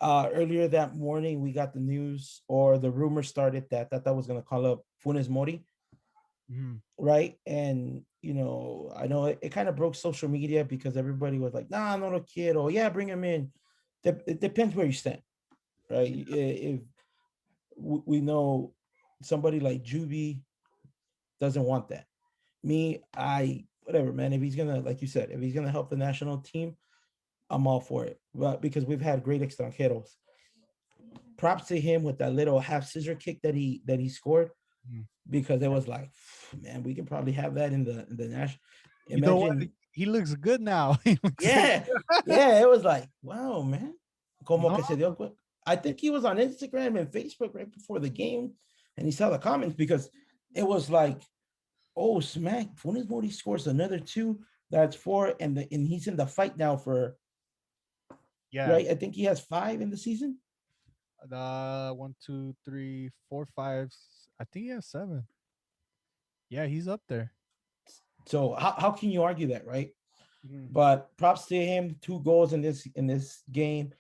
Earlier that morning, we got the news or the rumor started that that was going to call up Funes Mori, Mhm. right? And I know it kind of broke social media because everybody was like, "Nah, not a kid," or "Yeah, bring him in." It depends where you stand, right? If we know somebody like Juby doesn't want that. Me, I whatever, man. If he's gonna, like you said, if he's gonna help the national team, I'm all for it. But because we've had great extranjeros, props to him with that little half scissor kick that he scored Mhm. because it was like, man, we can probably have that in the national. You know what? Imagine, He looks good now. He looks so yeah, yeah, it was like, wow, man. Como no. que se dio I think he was on Instagram and Facebook right before the game, and he saw the comments because it was like, oh, smack, Funes Mori scores another two. That's four, and he's in the fight now for Yeah. right. I think he has five in the season. The 1, 2, 3, 4, 5. I think he has 7. Yeah, he's up there. So how can you argue that, right? Mhm. But props to him, 2 goals in this game.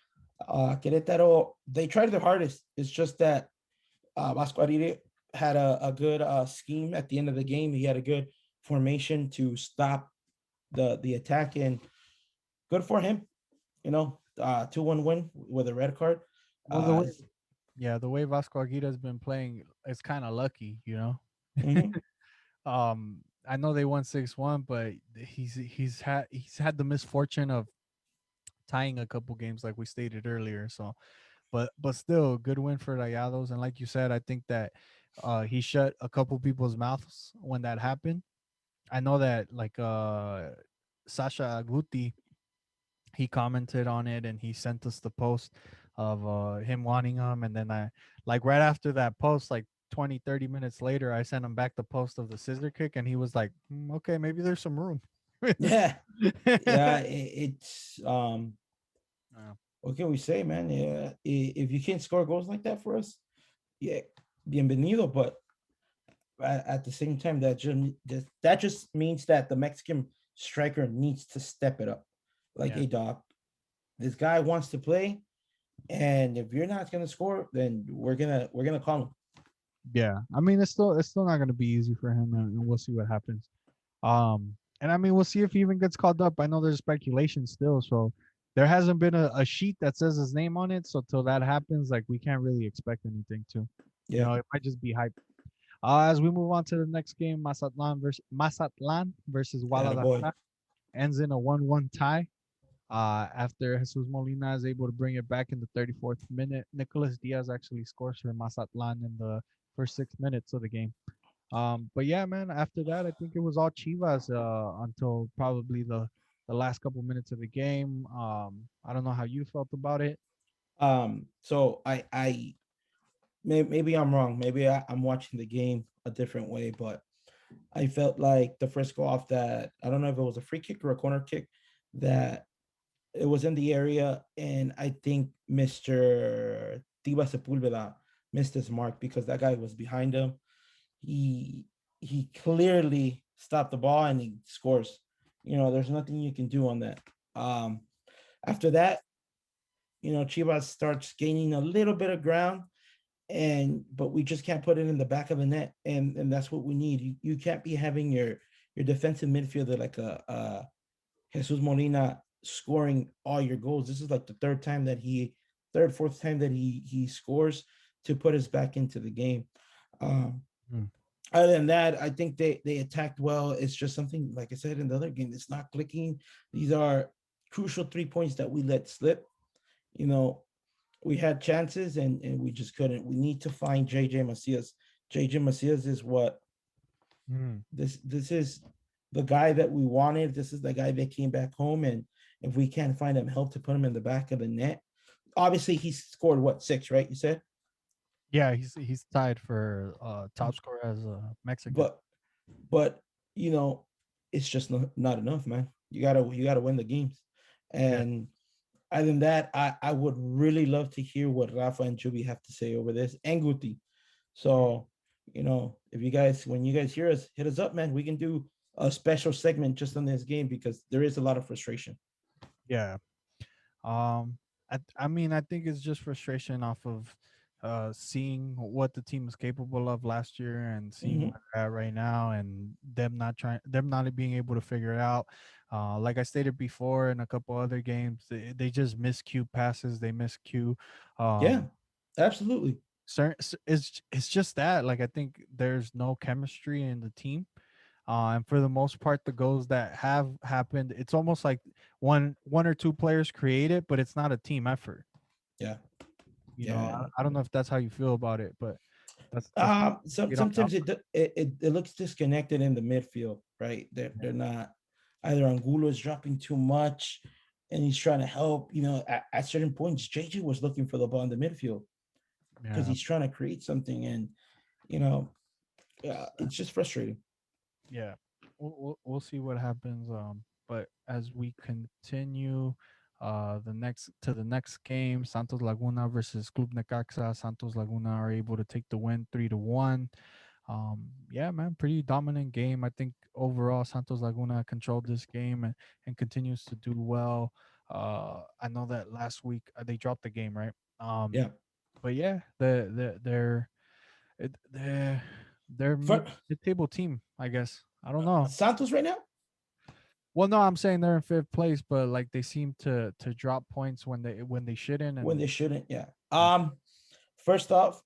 Querétaro, they tried their hardest. It's just that Vasco Aguirre had a good scheme at the end of the game. He had a good formation to stop the attack, and good for him. 2-1 win with a red card. Well, Uh, the way Vasco Aguirre has been playing, it's kind of lucky. mhm. I know they won 6-1, but he's had the misfortune of tying a couple games, like we stated earlier. So, but still, good win for Rayados. And like you said, I think that he shut a couple people's mouths when that happened. I know that like Sasha Guti, he commented on it and he sent us the post of him wanting him, and then I, like, right after that post, like 20, 30 minutes later, I sent him back the post of the scissor kick, and he was like, okay, maybe there's some room." Yeah, yeah. It's Uh, what can we say, man? Yeah, if you can't score goals like that for us, yeah, bienvenido. But at the same time, that just means that the Mexican striker needs to step it up. Like, yeah, hey, doc, this guy wants to play, and if you're not gonna score, then we're gonna call him. yeah, I mean, it's still not going to be easy for him, and we'll see what happens. And I mean, we'll see if he even gets called up. I know there's speculation still, so there hasn't been a sheet that says his name on it. So till that happens, like, we can't really expect anything to. Yeah, It might just be hype. As we move on to the next game, Mazatlan versus yeah, boy. Guadalajara. ends in a 1-1 tie. After Jesus Molina is able to bring it back in the 34th minute, Nicolas Diaz actually scores for Mazatlan in the first 6 minutes of the game. But yeah, man, after that, I think it was all Chivas until probably the last couple minutes of the game. I don't know how you felt about it. So maybe I'm wrong. Maybe I'm watching the game a different way, but I felt like the first goal off that, I don't know if it was a free kick or a corner kick, that it was in the area, and I think Mr. Tiba Sepulveda missed his mark because that guy was behind him. He he clearly stopped the ball and he scores. There's nothing you can do on that. Um, After that, Chivas starts gaining a little bit of ground, but we just can't put it in the back of the net, and that's what we need. You can't be having your defensive midfielder like a Jesus Molina scoring all your goals. This is like the third, fourth time that he scores to put us back into the game. Um, Mm. Other than that, I think they attacked well. It's just something, like I said in the other game, it's not clicking. These are crucial 3 points that we let slip. You know, we had chances and we just couldn't. We need to find JJ Macias. JJ Macias is what Mm. this is the guy that we wanted. This is the guy that came back home, and if we can't find him help to put him in the back of the net, obviously he scored what, six, right? You said, Yeah, he's tied for top scorer as a Mexican. but but you know, it's just not enough, man. You gotta win the games, Yeah. and other than that, I would really love to hear what Rafa and Chubi have to say over this, and Guti. Mm. So, if you guys, when you guys hear us, hit us up, man. We can do a special segment just on this game because there is a lot of frustration. Yeah. Um, I mean, I think it's just frustration off of seeing what the team was capable of last year and seeing Mm-hmm. where they're at right now, and them not being able to figure it out. Like I stated before in a couple other games, they just miscue passes, they miscue. Yeah, Um, absolutely. it's just that, like, I think there's no chemistry in the team. And for the most part, the goals that have happened, it's almost like one or two players create it, but it's not a team effort. Yeah, You know, yeah. I don't know if that's how you feel about it, but that's how it on the Sometimes it looks disconnected in the midfield, right? They're not, either Angulo is dropping too much, and he's trying to help. At certain points, JJ was looking for the ball in the midfield because yeah, he's trying to create something, and you know, it's just frustrating. yeah. We'll see what happens. But as we continue, the next game, Santos Laguna versus Club Necaxa. Santos Laguna are able to take the win 3-1. Yeah, man, pretty dominant game. I think overall Santos Laguna controlled this game and continues to do well. I know that last week they dropped the game, right? Yeah, But yeah, they're for mid table team, I guess. I don't know. Santos right now, Well, no, I'm saying they're in fifth place, but like they seem to drop points when they shouldn't, when they and shouldn't. Yeah. yeah. First off,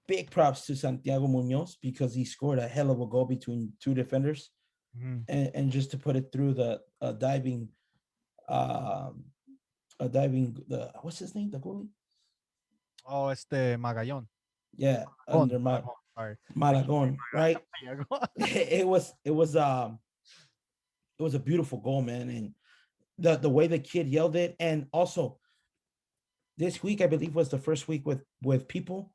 big props to Santiago Munoz because he scored a hell of a goal between two defenders, Mhm. and just to put it through the um, diving, the what's his name, the goalie? Oh, Magallón. Yeah, Gon, under Malagón. Sorry, I keep Malagon, right? saying Magallanes. It was a beautiful goal, man, and the way the kid yelled it, and also this week I believe was the first week with people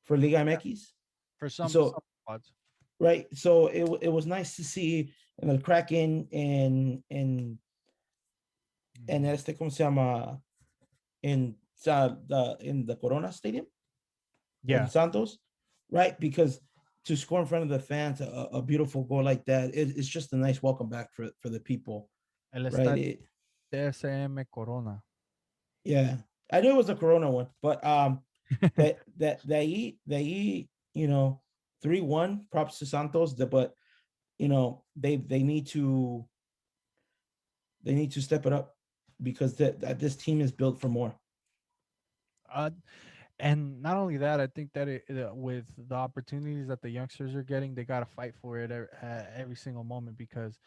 for Liga MX. For some So squads. right, so it was nice to see el Kraken en Mhm. este, ¿cómo se llama? In the Corona Stadium with Yeah, Santos, right? Because to score in front of the fans, a beautiful goal like that, it's just a nice welcome back for the people, el right? estadio TSM Corona. Yeah, I knew it was the Corona one, but that they 3-1. Props to Santos, but they need to step it up because that this team is built for more. Uh, and not only that, I think that with the opportunities that the youngsters are getting, they got to fight for it every single moment because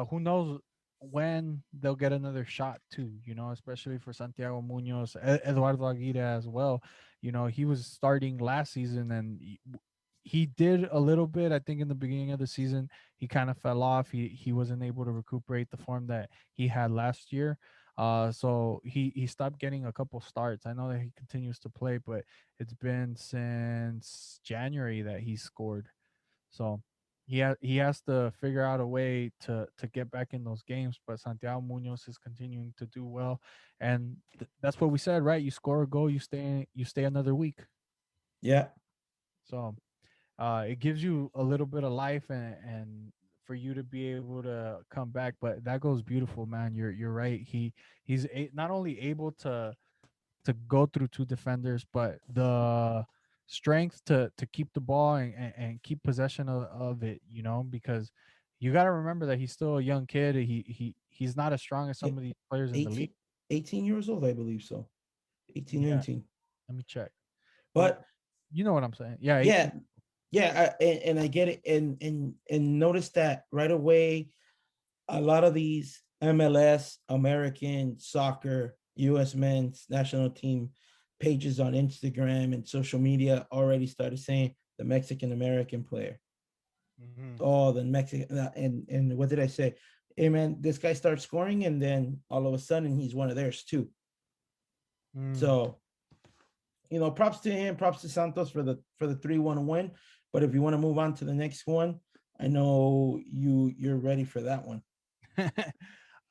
who knows? when they'll get another shot too, especially for Santiago Munoz, Eduardo Aguirre as well. He was starting last season and he did a little bit. I think in the beginning of the season, he kind of fell off. He wasn't able to recuperate the form that he had last year. So he stopped getting a couple starts. I know that he continues to play, but it's been since January that he scored. So he has to figure out a way to get back in those games. But Santiago Munoz is continuing to do well, and that's what we said, right? You score a goal, you stay another week. Yeah, So it gives you a little bit of life and for you to be able to come back. But that goes beautiful, man. You're right. Not only able to go through two defenders, but the strength to keep the ball and keep possession of it, because you got to remember that he's still a young kid. He's not as strong as yeah, some of these players in the league. 18, 18 years old, I believe so. 18, Yeah, 19. let me check. But But you know what I'm saying. Yeah, yeah, 18. yeah, and I get it, and notice that right away. A lot of these MLS, American soccer, U.S. men's national team pages on Instagram and social media already started saying the Mexican American player. Hmm. Oh, the Mexican, and what did I say? Hey man, this guy starts scoring, and then all of a sudden he's one of theirs too. Mm. So props to him, props to Santos for the 3-1 win. But if you want to move on to the next one, I know you're ready for that one.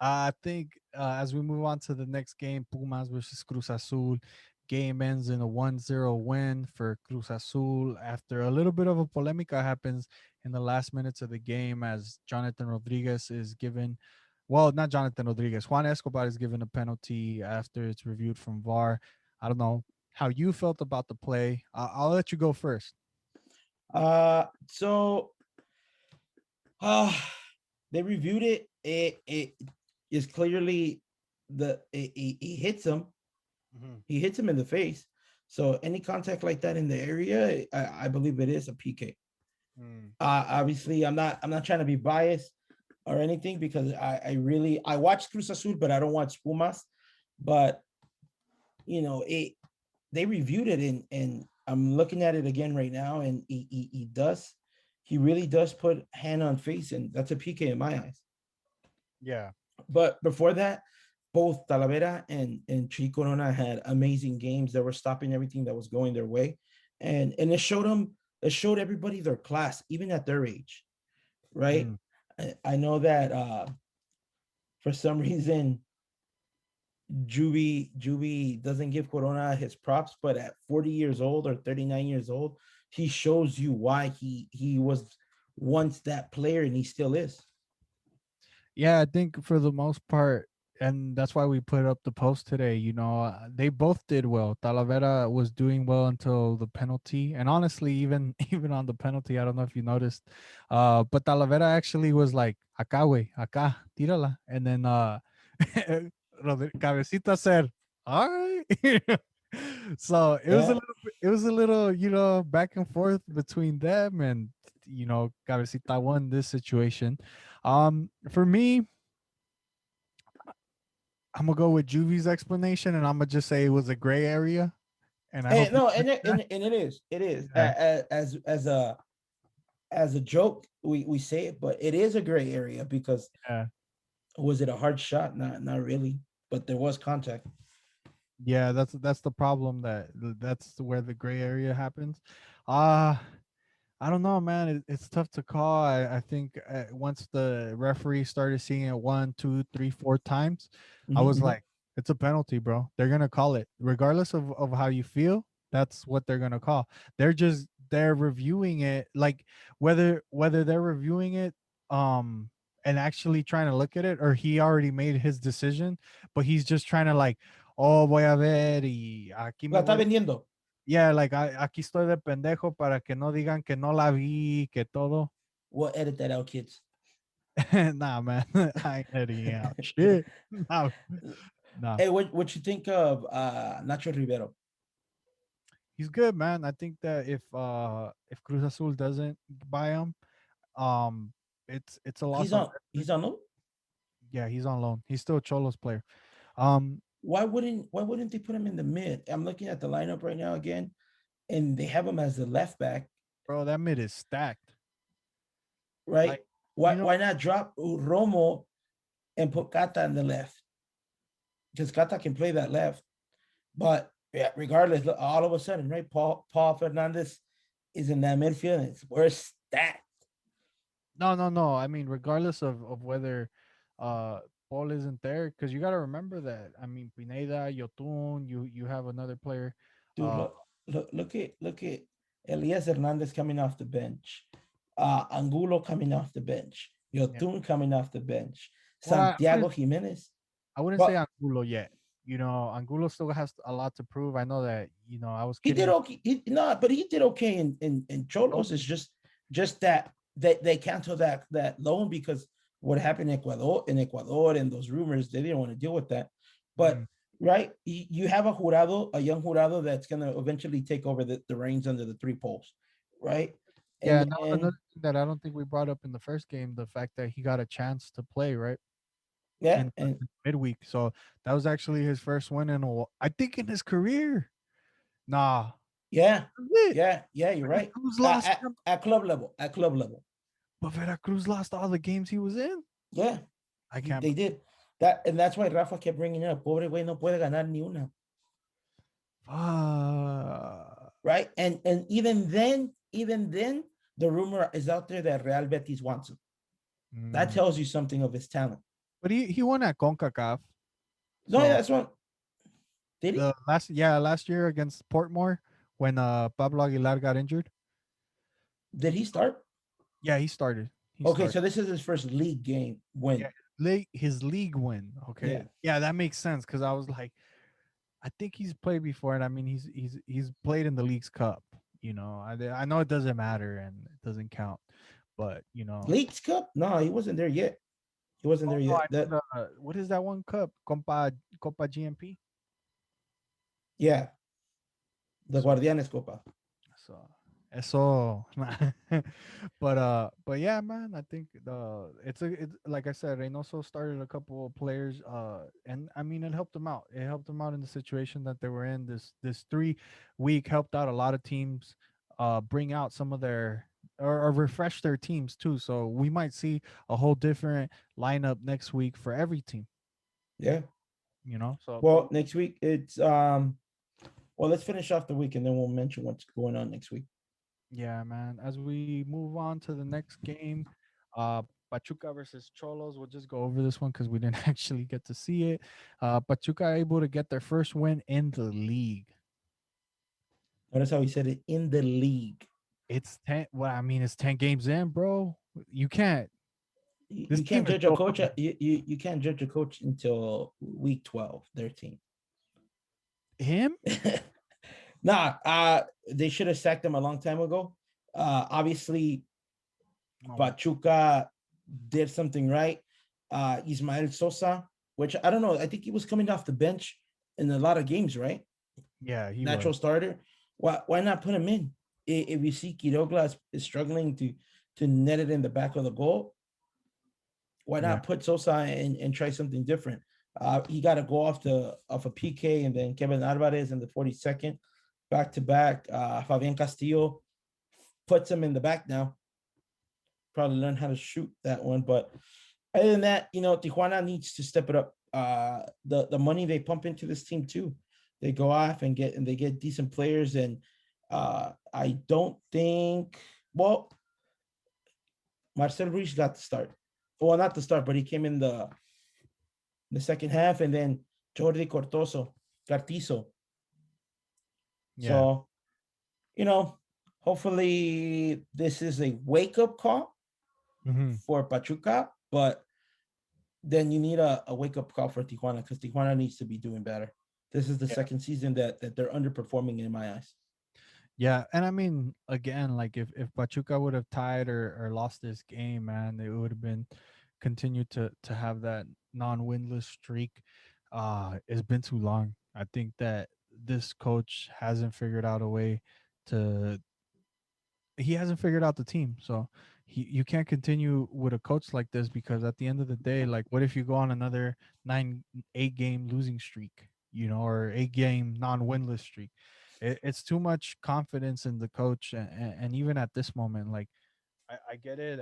I think as we move on to the next game, Pumas versus Cruz Azul, game ends in a 1-0 win for Cruz Azul after a little bit of a polemica happens in the last minutes of the game as Jonathan Rodriguez is given, well, not Jonathan Rodriguez, Juan Escobar is given a penalty after it's reviewed from VAR. I don't know how you felt about the play. I'll let you go first. So uh they reviewed it. It is clearly he hits him. Hmm. He hits him in the face. So any contact like that in the area, I believe it is a PK. Mm. Obviously, I'm not trying to be biased or anything because I watch Cruz Azul, but I don't watch Pumas. But it they reviewed it and I'm looking at it again right now, and he really does put hand on face, and that's a PK in my eyes. Yeah. But before that, both Talavera and Chi Corona had amazing games that were stopping everything that was going their way, and it showed everybody their class, even at their age, right? Mm. I know that for some reason Juby doesn't give Corona his props, but at 40 years old or 39 years old, he shows you why he was once that player and he still is. Yeah, I think for the most part, and that's why we put up the post today. They both did well. Talavera was doing well until the penalty, and honestly, even even on the penalty, I don't know if you noticed, but Talavera actually was like, "Acá, güey, acá, tírala," and then Cabecita said, "All right." So Yeah. it was a little, back and forth between them, and Cabecita won this situation. For me, I'm gonna go with Juvy's explanation, and I'm gonna just say it was a gray area, and I hope And you no, catch that. and it is Yeah, as a joke we say it, but it is a gray area because yeah, was it a hard shot? Not really, but there was contact. yeah. That's the problem. That's where the gray area happens. Uh I don't know, man. It's tough to call. I think once the referee started seeing it one, two, three, four times, I was Mm-hmm. like, it's a penalty, bro. They're gonna call it, regardless of how you feel. That's what they're gonna call. They're reviewing it, like whether they're reviewing it, and actually trying to look at it, or he already made his decision, but he's just trying to like, oh, voy a ver y aquí La me está voy. vendiendo. Yeah, like aquí estoy de pendejo para que no digan que no la vi, que todo. We'll edit that out, kids. Nah, man, I ain't editing out shit. No, no, Hey, what you think of Nacho Rivero? he's good, man. I think that if Cruz Azul doesn't buy him, um, it's a loss He's on on record. he's on no? Yeah, he's on loan. He's still a Cholos player. Um, Why wouldn't they put him in the mid? I'm looking at the lineup right now again, and they have him as the left back, bro, that mid is stacked. right? Like, Why you know, why not drop Romo and put Kata in the left? Because Kata can play that left. But yeah, regardless, all of a sudden, right? Paul Fernandez is in that midfield. And it's worse that. no. I mean, regardless of whether Paul isn't there, because you got to remember that. I mean, Pineda, Yotun, you have another player. Dude, Uh, look at Elias Hernandez coming off the bench. Angulo coming off the bench. yeah. Yotun coming off the bench. Well, Santiago Jimenez. I wouldn't say But Angulo yet. You know, Angulo still has a lot to prove. I know that. You know, I was he did kidding. okay. But he did okay in Cholos. It's just that they canceled that loan because what happened in Ecuador and those rumors, they didn't want to deal with that. But Mhm. right, you have a young jurado that's gonna eventually take over the reins under the three poles, right? Yeah, And and that was then another thing that I don't think we brought up in the first game, the fact that he got a chance to play, right? yeah, In and midweek. So that was actually his first win I think in his career. Nah. yeah, That's it. yeah, you're right. Veracruz At, lost at, at club level, at club level, but Veracruz lost all the games he was in. yeah, I can't they did that, and that's why Rafa kept bringing it up. Pobre güey, no puede ganar ni una. fuck. Right? And even then, the rumor is out there that Real Betis wants him. That Mm. tells you something of his talent. But he won at CONCACAF. No, yeah, So that's what did he? the last year against Portmore when Pablo Aguilar got injured. Did he start? Yeah, he started. He Okay, started. so this is his first league game win. Yeah, his league win. Okay, Yeah, yeah, that makes sense because I was like, I think he's played before, and I mean, he's played in the League's Cup. You know, I know it doesn't matter and it doesn't count, but you know, Leagues Cup? No, he wasn't there yet. He wasn't oh there no, yet. I mean, what is that one cup? Compa GMP. Yeah, the So Guardianes Copa. so eso, but yeah, man, I think it's like I said, Reynoso started a couple of players, and I mean it helped them out. It helped them out in the situation that they were in. This 3 week helped out a lot of teams, bring out some of their or refresh their teams too. So we might see a whole different lineup next week for every team. Yeah. You know, so Well, next week it's well, let's finish off the week and then we'll mention what's going on next week. yeah, man. As we move on to the next game, uh, Pachuca versus Cholos. We'll just go over this one because we didn't actually get to see it. Pachuca able to get their first win in the league. Notice how he said it in the league. It's 10. Well, I mean, it's 10 games in, bro. You can't. This You team can't is judge a built coach. up. You can't judge a coach until week 12, 13. Him? Nah, they should have sacked him a long time ago. Obviously, Oh my. Pachuca did something right. Ismael Sosa, which I don't know, I think he was coming off the bench in a lot of games, right? Yeah, he was. Natural starter. Why not put him in? If you see Quiroga is struggling to net it in the back of the goal, why Yeah, not put Sosa and try something different? He got to go off a PK, and then Kevin Alvarez in the 42nd, back to back. Fabian Castillo puts him in the back now. Probably learn how to shoot that one, but other than that, Tijuana needs to step it up. The money they pump into this team too, they go off and they get decent players, and I don't think well Marcel Ruiz got the start. Well, not the start, but he came in the second half, and then Jordi Cartizo. yeah. So, you know, hopefully this is a wake up call Hmm. for Pachuca, but then you need a wake up call for Tijuana because Tijuana needs to be doing better. This is the Yeah, second season that they're underperforming in my eyes. yeah. And I mean, again, like if Pachuca would have tied or lost this game, man, it would have been continued to have that non-winless streak. It's been too long. I think that this coach hasn't figured out a way to he hasn't figured out the team. So, you can't continue with a coach like this, because at the end of the day, like, what if you go on another 8 game losing streak, or 8 game non-winless streak? It's too much confidence in the coach, and even at this moment, like, I get it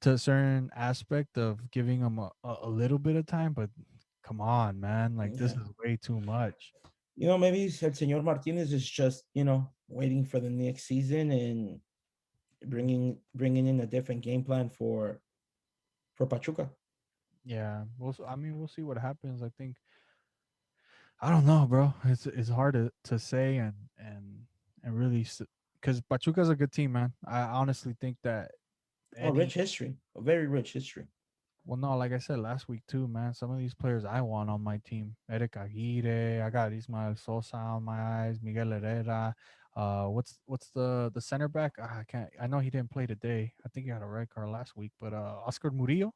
to a certain aspect of giving him a little bit of time, but come on, man, like, this Yeah. is way too much. Maybe El Señor Martinez is just, waiting for the next season and bringing in a different game plan for Pachuca. Yeah, I mean, we'll see what happens. I don't know, bro. It's hard to say, and really, because Pachuca's a good team, man. I honestly think that Oh, any rich history, a very rich history. well, no, like I said last week too, man. Some of these players I want on my team: Eric Aguirre. I got Ismael Sosa on my eyes. Miguel Herrera. What's the center back? I can't. I know he didn't play today. I think he had a red card last week. But Oscar Murillo,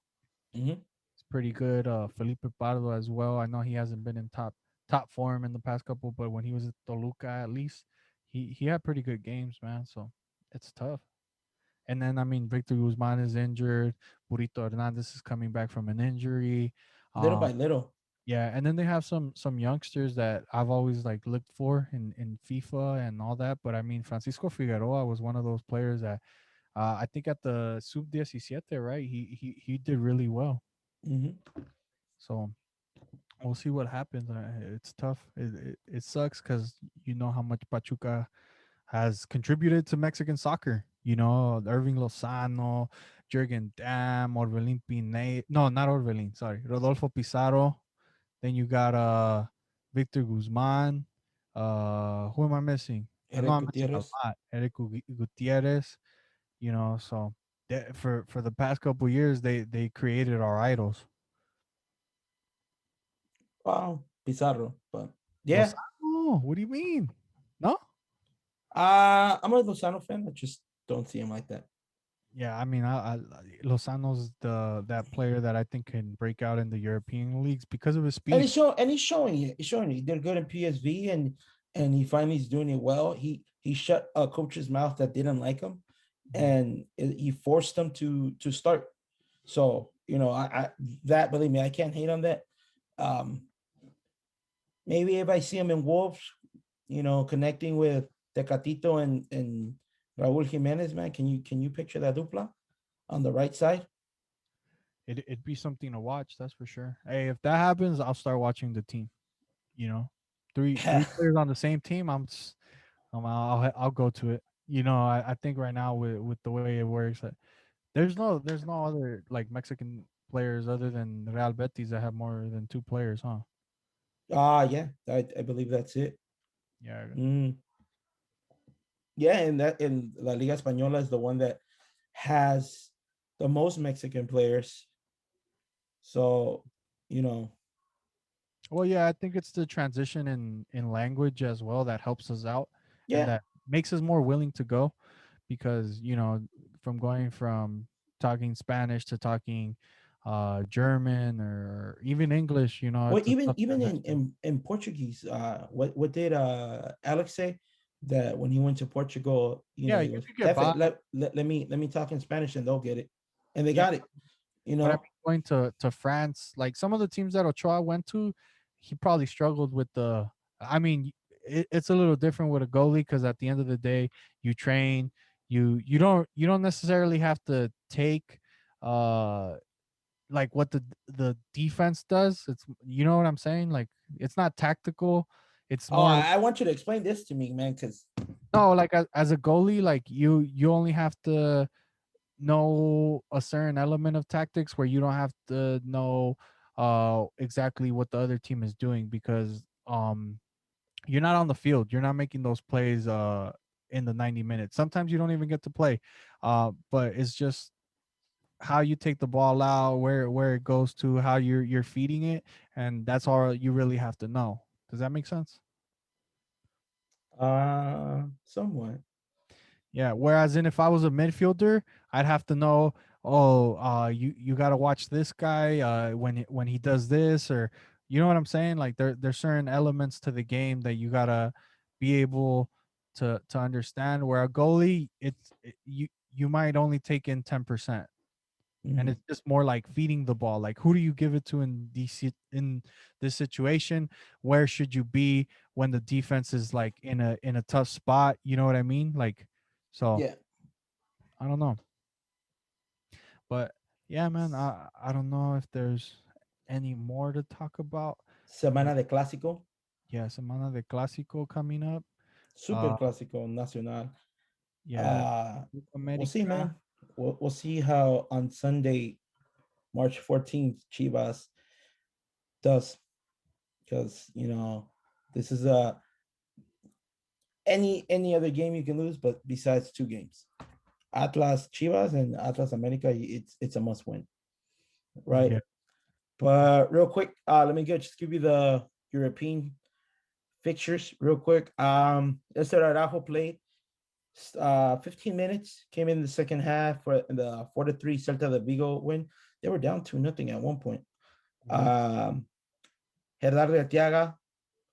Hmm. it's pretty good. Felipe Pardo as well. I know he hasn't been in top form in the past couple, but when he was at Toluca, at least he had pretty good games, man. So it's tough. And then, I mean, Victor Guzman is injured. Burrito Hernandez is coming back from an injury. Little Um, by little. yeah, and then they have some youngsters that I've always like looked for in FIFA and all that. But I mean, Francisco Figueroa was one of those players that I think at the Sub 17, right? He did really well. Hmm. So we'll see what happens. It's tough. It sucks because you know how much Pachuca has contributed to Mexican soccer. Irving Lozano, Jürgen Damm, Orbelin Pineda. No, not Orbelin. Sorry, Rodolfo Pizarro. Then you got Victor Guzman. Who am I missing? I know Eric I'm missing a Gutierrez. lot. Eric Gutierrez. So for the past couple years, they created our idols. Wow, Pizarro. But yeah, Lozano. What do you mean? No. I'm a Lozano fan. I just don't see him like that. Yeah, I mean, Lozano's that player that I think can break out in the European leagues because of his And speed. he's showing it. He's showing it. He did good in PSV, and he finally is doing it well. He shut a coach's mouth that didn't like him, Mhm. and he forced them to start. So I that, believe me, I can't hate on that. Um, Maybe if I see him in Wolves, connecting with Tecatito and Raúl Jimenez, man, can you picture that dupla on the right side? It'd be something to watch, that's for sure. Hey, if that happens, I'll start watching the team. You know, three Yeah. players on the same team. I'll go to it. I think right now with the way it works, there's no other like Mexican players other than Real Betis that have more than two players, huh? Yeah, I believe that's it. Yeah. Mm. Yeah, and La Liga Española is the one that has the most Mexican players. So, you know, Well, yeah, I think it's the transition in language as well that helps us out, and yeah. that makes us more willing to go, because from going from talking Spanish to talking German or even English, Well, it's a even tough even in transition. in, in Portuguese, what did Alex say that when he went to Portugal, Yeah, he you goes, could get F by. it, let me talk in Spanish and they'll get it. And they Yeah, got it, you but I know. mean, going to France, like some of the teams that Ochoa went to, he probably struggled with the. I mean, it's a little different with a goalie, because at the end of the day, you train. You don't necessarily have to take uh like what the defense does. It's, you know what I'm saying. Like, it's not tactical. It's Oh, more I want you to explain this to me, man, because no, like, as a goalie, like you only have to know a certain element of tactics, where you don't have to know exactly what the other team is doing, because you're not on the field, you're not making those plays in the 90 minutes. Sometimes you don't even get to play, but it's just how you take the ball out, where it goes to, how you're feeding it, and that's all you really have to know. Does that make sense? somewhat. Yeah. Whereas in if I was a midfielder, I'd have to know, oh, you got to watch this guy when he does this, or you know what I'm saying. Like, there's certain elements to the game that you gotta be able to understand. Where a goalie, you might only take in 10%. And Mhm. it's just more like feeding the ball. Like, who do you give it to in in this situation? Where should you be when the defense is like in a tough spot? You know what I mean? Like, so Yeah. I don't know, but yeah, man, I don't know if there's any more to talk about. Semana But de Clásico, yeah, Semana de Clásico coming up. Super Uh, Clásico Nacional. yeah, Uh, we'll see, America. man. We'll see how on Sunday, March 14th, Chivas does, because this is any other game you can lose, but besides two games, Atlas Chivas and Atlas America, it's a must win, right? Yeah, But real quick, let me just give you the European fixtures real quick. Esther Araujo played 15 minutes, came in the second half for the 4-3 Celta de Vigo win. They were down 2-0 at one point. mhm, Um, Gerardo Arteaga.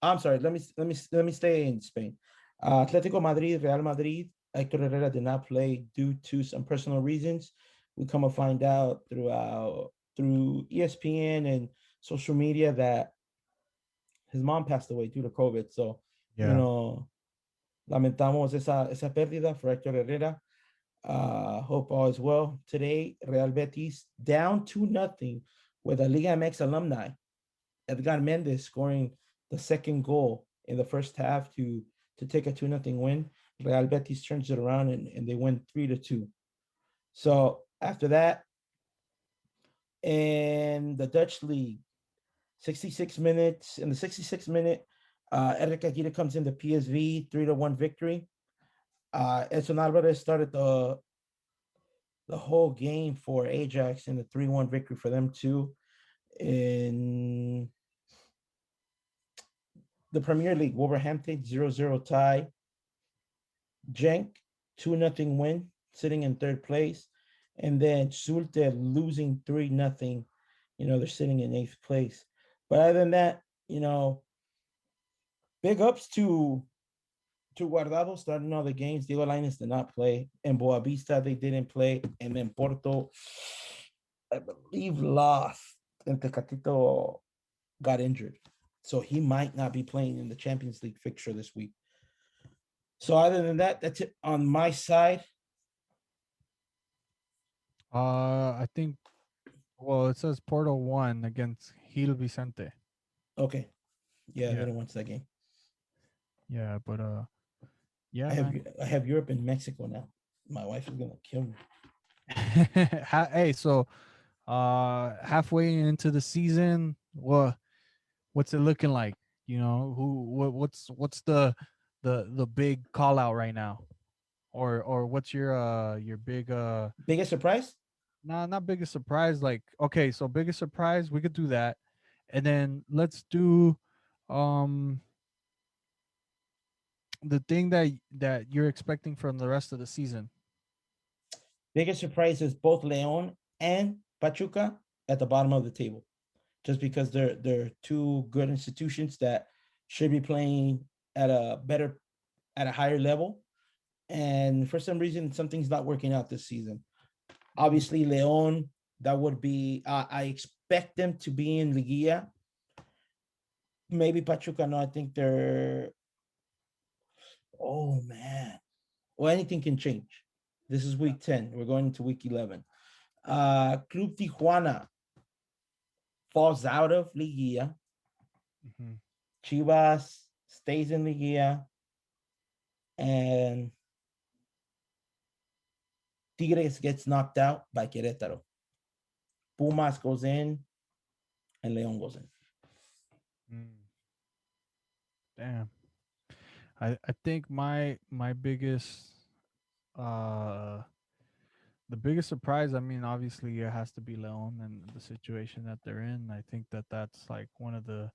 I'm sorry. Let me stay in Spain. Atletico Madrid, Real Madrid. Hector Herrera did not play due to some personal reasons. We come to find out through ESPN and social media that his mom passed away due to COVID. So, you yeah. know, lamentamos esa pérdida for Hector Herrera. Hope all is well. Today, Real Betis down 2-0 with a Ligamx alumni, Edgar Mendez, scoring the second goal in the first half to take a 2-0 win. Real Betis turns it around and they win 3-2. So after that, in the Dutch league, 66 minutes. In the 66th minute, Eric Aguirre comes in the PSV 3-1 victory. Edson Alvarez started the whole game for Ajax in the 3-1 victory for them too. In the Premier League, Wolverhampton 0-0 tie. Genk 2-0 win, sitting in third place. And then Zulte losing 3-0. They're sitting in eighth place. But other than that, big ups to Guardado starting all the games. Diego Lainez did not play. And Boavista, they didn't play. And then Porto, I believe, lost. And Tecatito got injured. So he might not be playing in the Champions League fixture this week. So other than that, that's it on my side. I think. Well, it says Porto won against Gil Vicente. Okay. Yeah, I Yeah, didn't watch that game. yeah, but yeah, I have man. I have Europe and Mexico now. My wife is gonna kill me. Hey, so halfway into the season, what's it looking like? You know, what's the big call out right now? Or what's your big Biggest surprise? nah, not biggest surprise, like okay, so biggest surprise, we could do that. And then let's do um the thing that you're expecting from the rest of the season. Biggest surprise is both Leon and Pachuca at the bottom of the table, just because they're two good institutions that should be playing at a better at a higher level. And for some reason, something's not working out this season. Obviously, Leon, that would be I expect them to be in Liguilla. Maybe Pachuca, no, I think they're oh man. Well, anything can change. This is week 10. We're going into week 11. Club Tijuana falls out of Liguilla. Mhm. Chivas stays in Liguilla. And Tigres gets knocked out by Querétaro. Pumas goes in and Leon goes in. Mm, damn. I think my biggest uh the biggest surprise, I mean, obviously it has to be Leon and the situation that they're in. I think that that's like one of the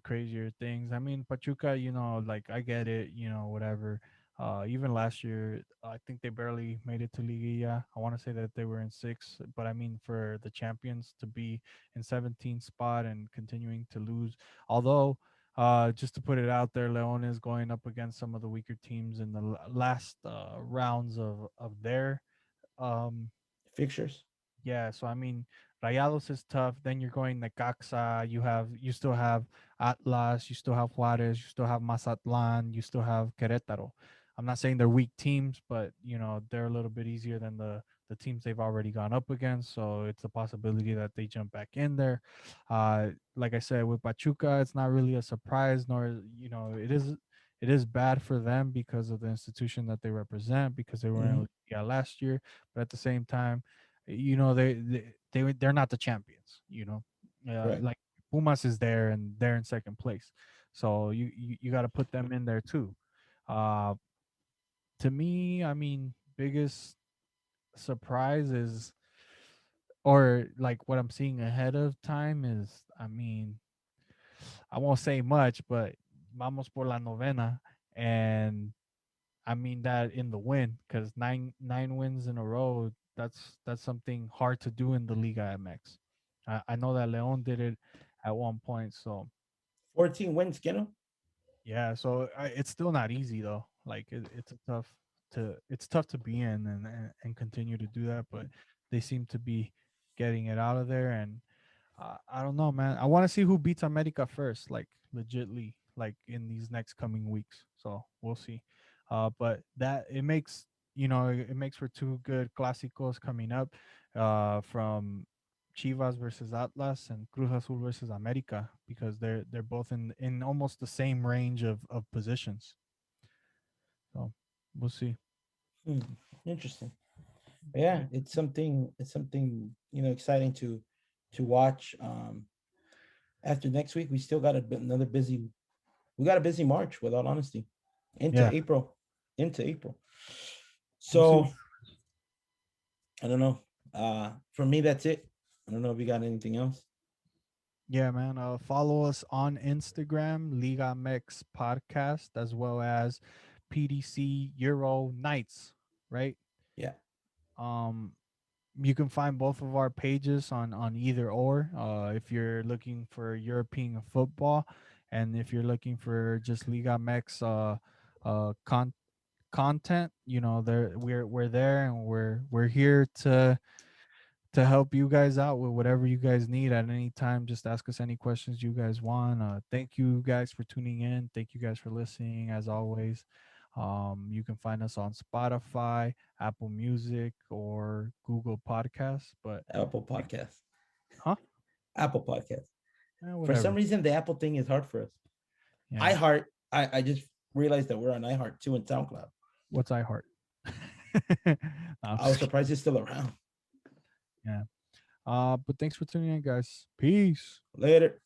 crazier things. I mean, Pachuca, you know, like I get it, you know, whatever. Even last year, I think they barely made it to Liguilla. I want to say that they were in six, but I mean, for the champions to be in 17th spot and continuing to lose, although Just to put it out there, Leon is going up against some of the weaker teams in the last rounds of their um Fixtures. yeah, so I mean, Rayados is tough. Then you're going Necaxa. You still have Atlas. You still have Juarez. You still have Mazatlan. You still have Querétaro. I'm not saying they're weak teams, but they're a little bit easier than the teams they've already gone up against. So it's a possibility that they jump back in there. Like I said, with Pachuca, it's not really a surprise, nor it is bad for them because of the institution that they represent, because they were in Hmm. Liga last year, but at the same time they're not the champions. Right. Like Pumas is there and they're in second place, so you got to put them in there too. uh to me, I mean, biggest surprise is, or like what I'm seeing ahead of time is, I mean, I won't say much, but vamos por la novena. And I mean that in the win, because nine wins in a row. That's something hard to do in the Liga MX. I know that Leon did it at one point. So 14 wins, Keno. yeah, so it's still not easy though. Like it's tough to be in and continue to do that, but they seem to be getting it out of there. And I don't know, man. I want to see who beats America first, like legitly, like in these next coming weeks. So we'll see. But that it makes it makes for two good clásicos coming up, from Chivas versus Atlas and Cruz Azul versus America, because they're both in almost the same range of positions. So we'll see. Hmm. Interesting. Yeah, Yeah, it's something. It's something exciting to watch. After next week, we still got another busy. We got a busy March, without honesty, into yeah. April, into April. We'll see. So I don't know. For me, that's it. I don't know if you got anything else. Yeah, man. Follow us on Instagram, Ligamx Podcast, as well as PDC Euro Nights, right? Yeah, Um, you can find both of our pages on either or. If you're looking for European football, and if you're looking for just Ligamx content, there we're there, and we're here to help you guys out with whatever you guys need at any time. Just ask us any questions you guys want. Thank you guys for tuning in. Thank you guys for listening. As always, you can find us on Spotify, Apple Music, or Google Podcasts. But Apple Podcast, huh? Apple Podcast. For some Whatever. reason, the Apple thing is hard for us. Yeah. iHeart. I just realized that we're on iHeart too and SoundCloud. What's iHeart? No, I'm I was just kidding. surprised it's still around. Yeah. But thanks for tuning in, guys. Peace. Later.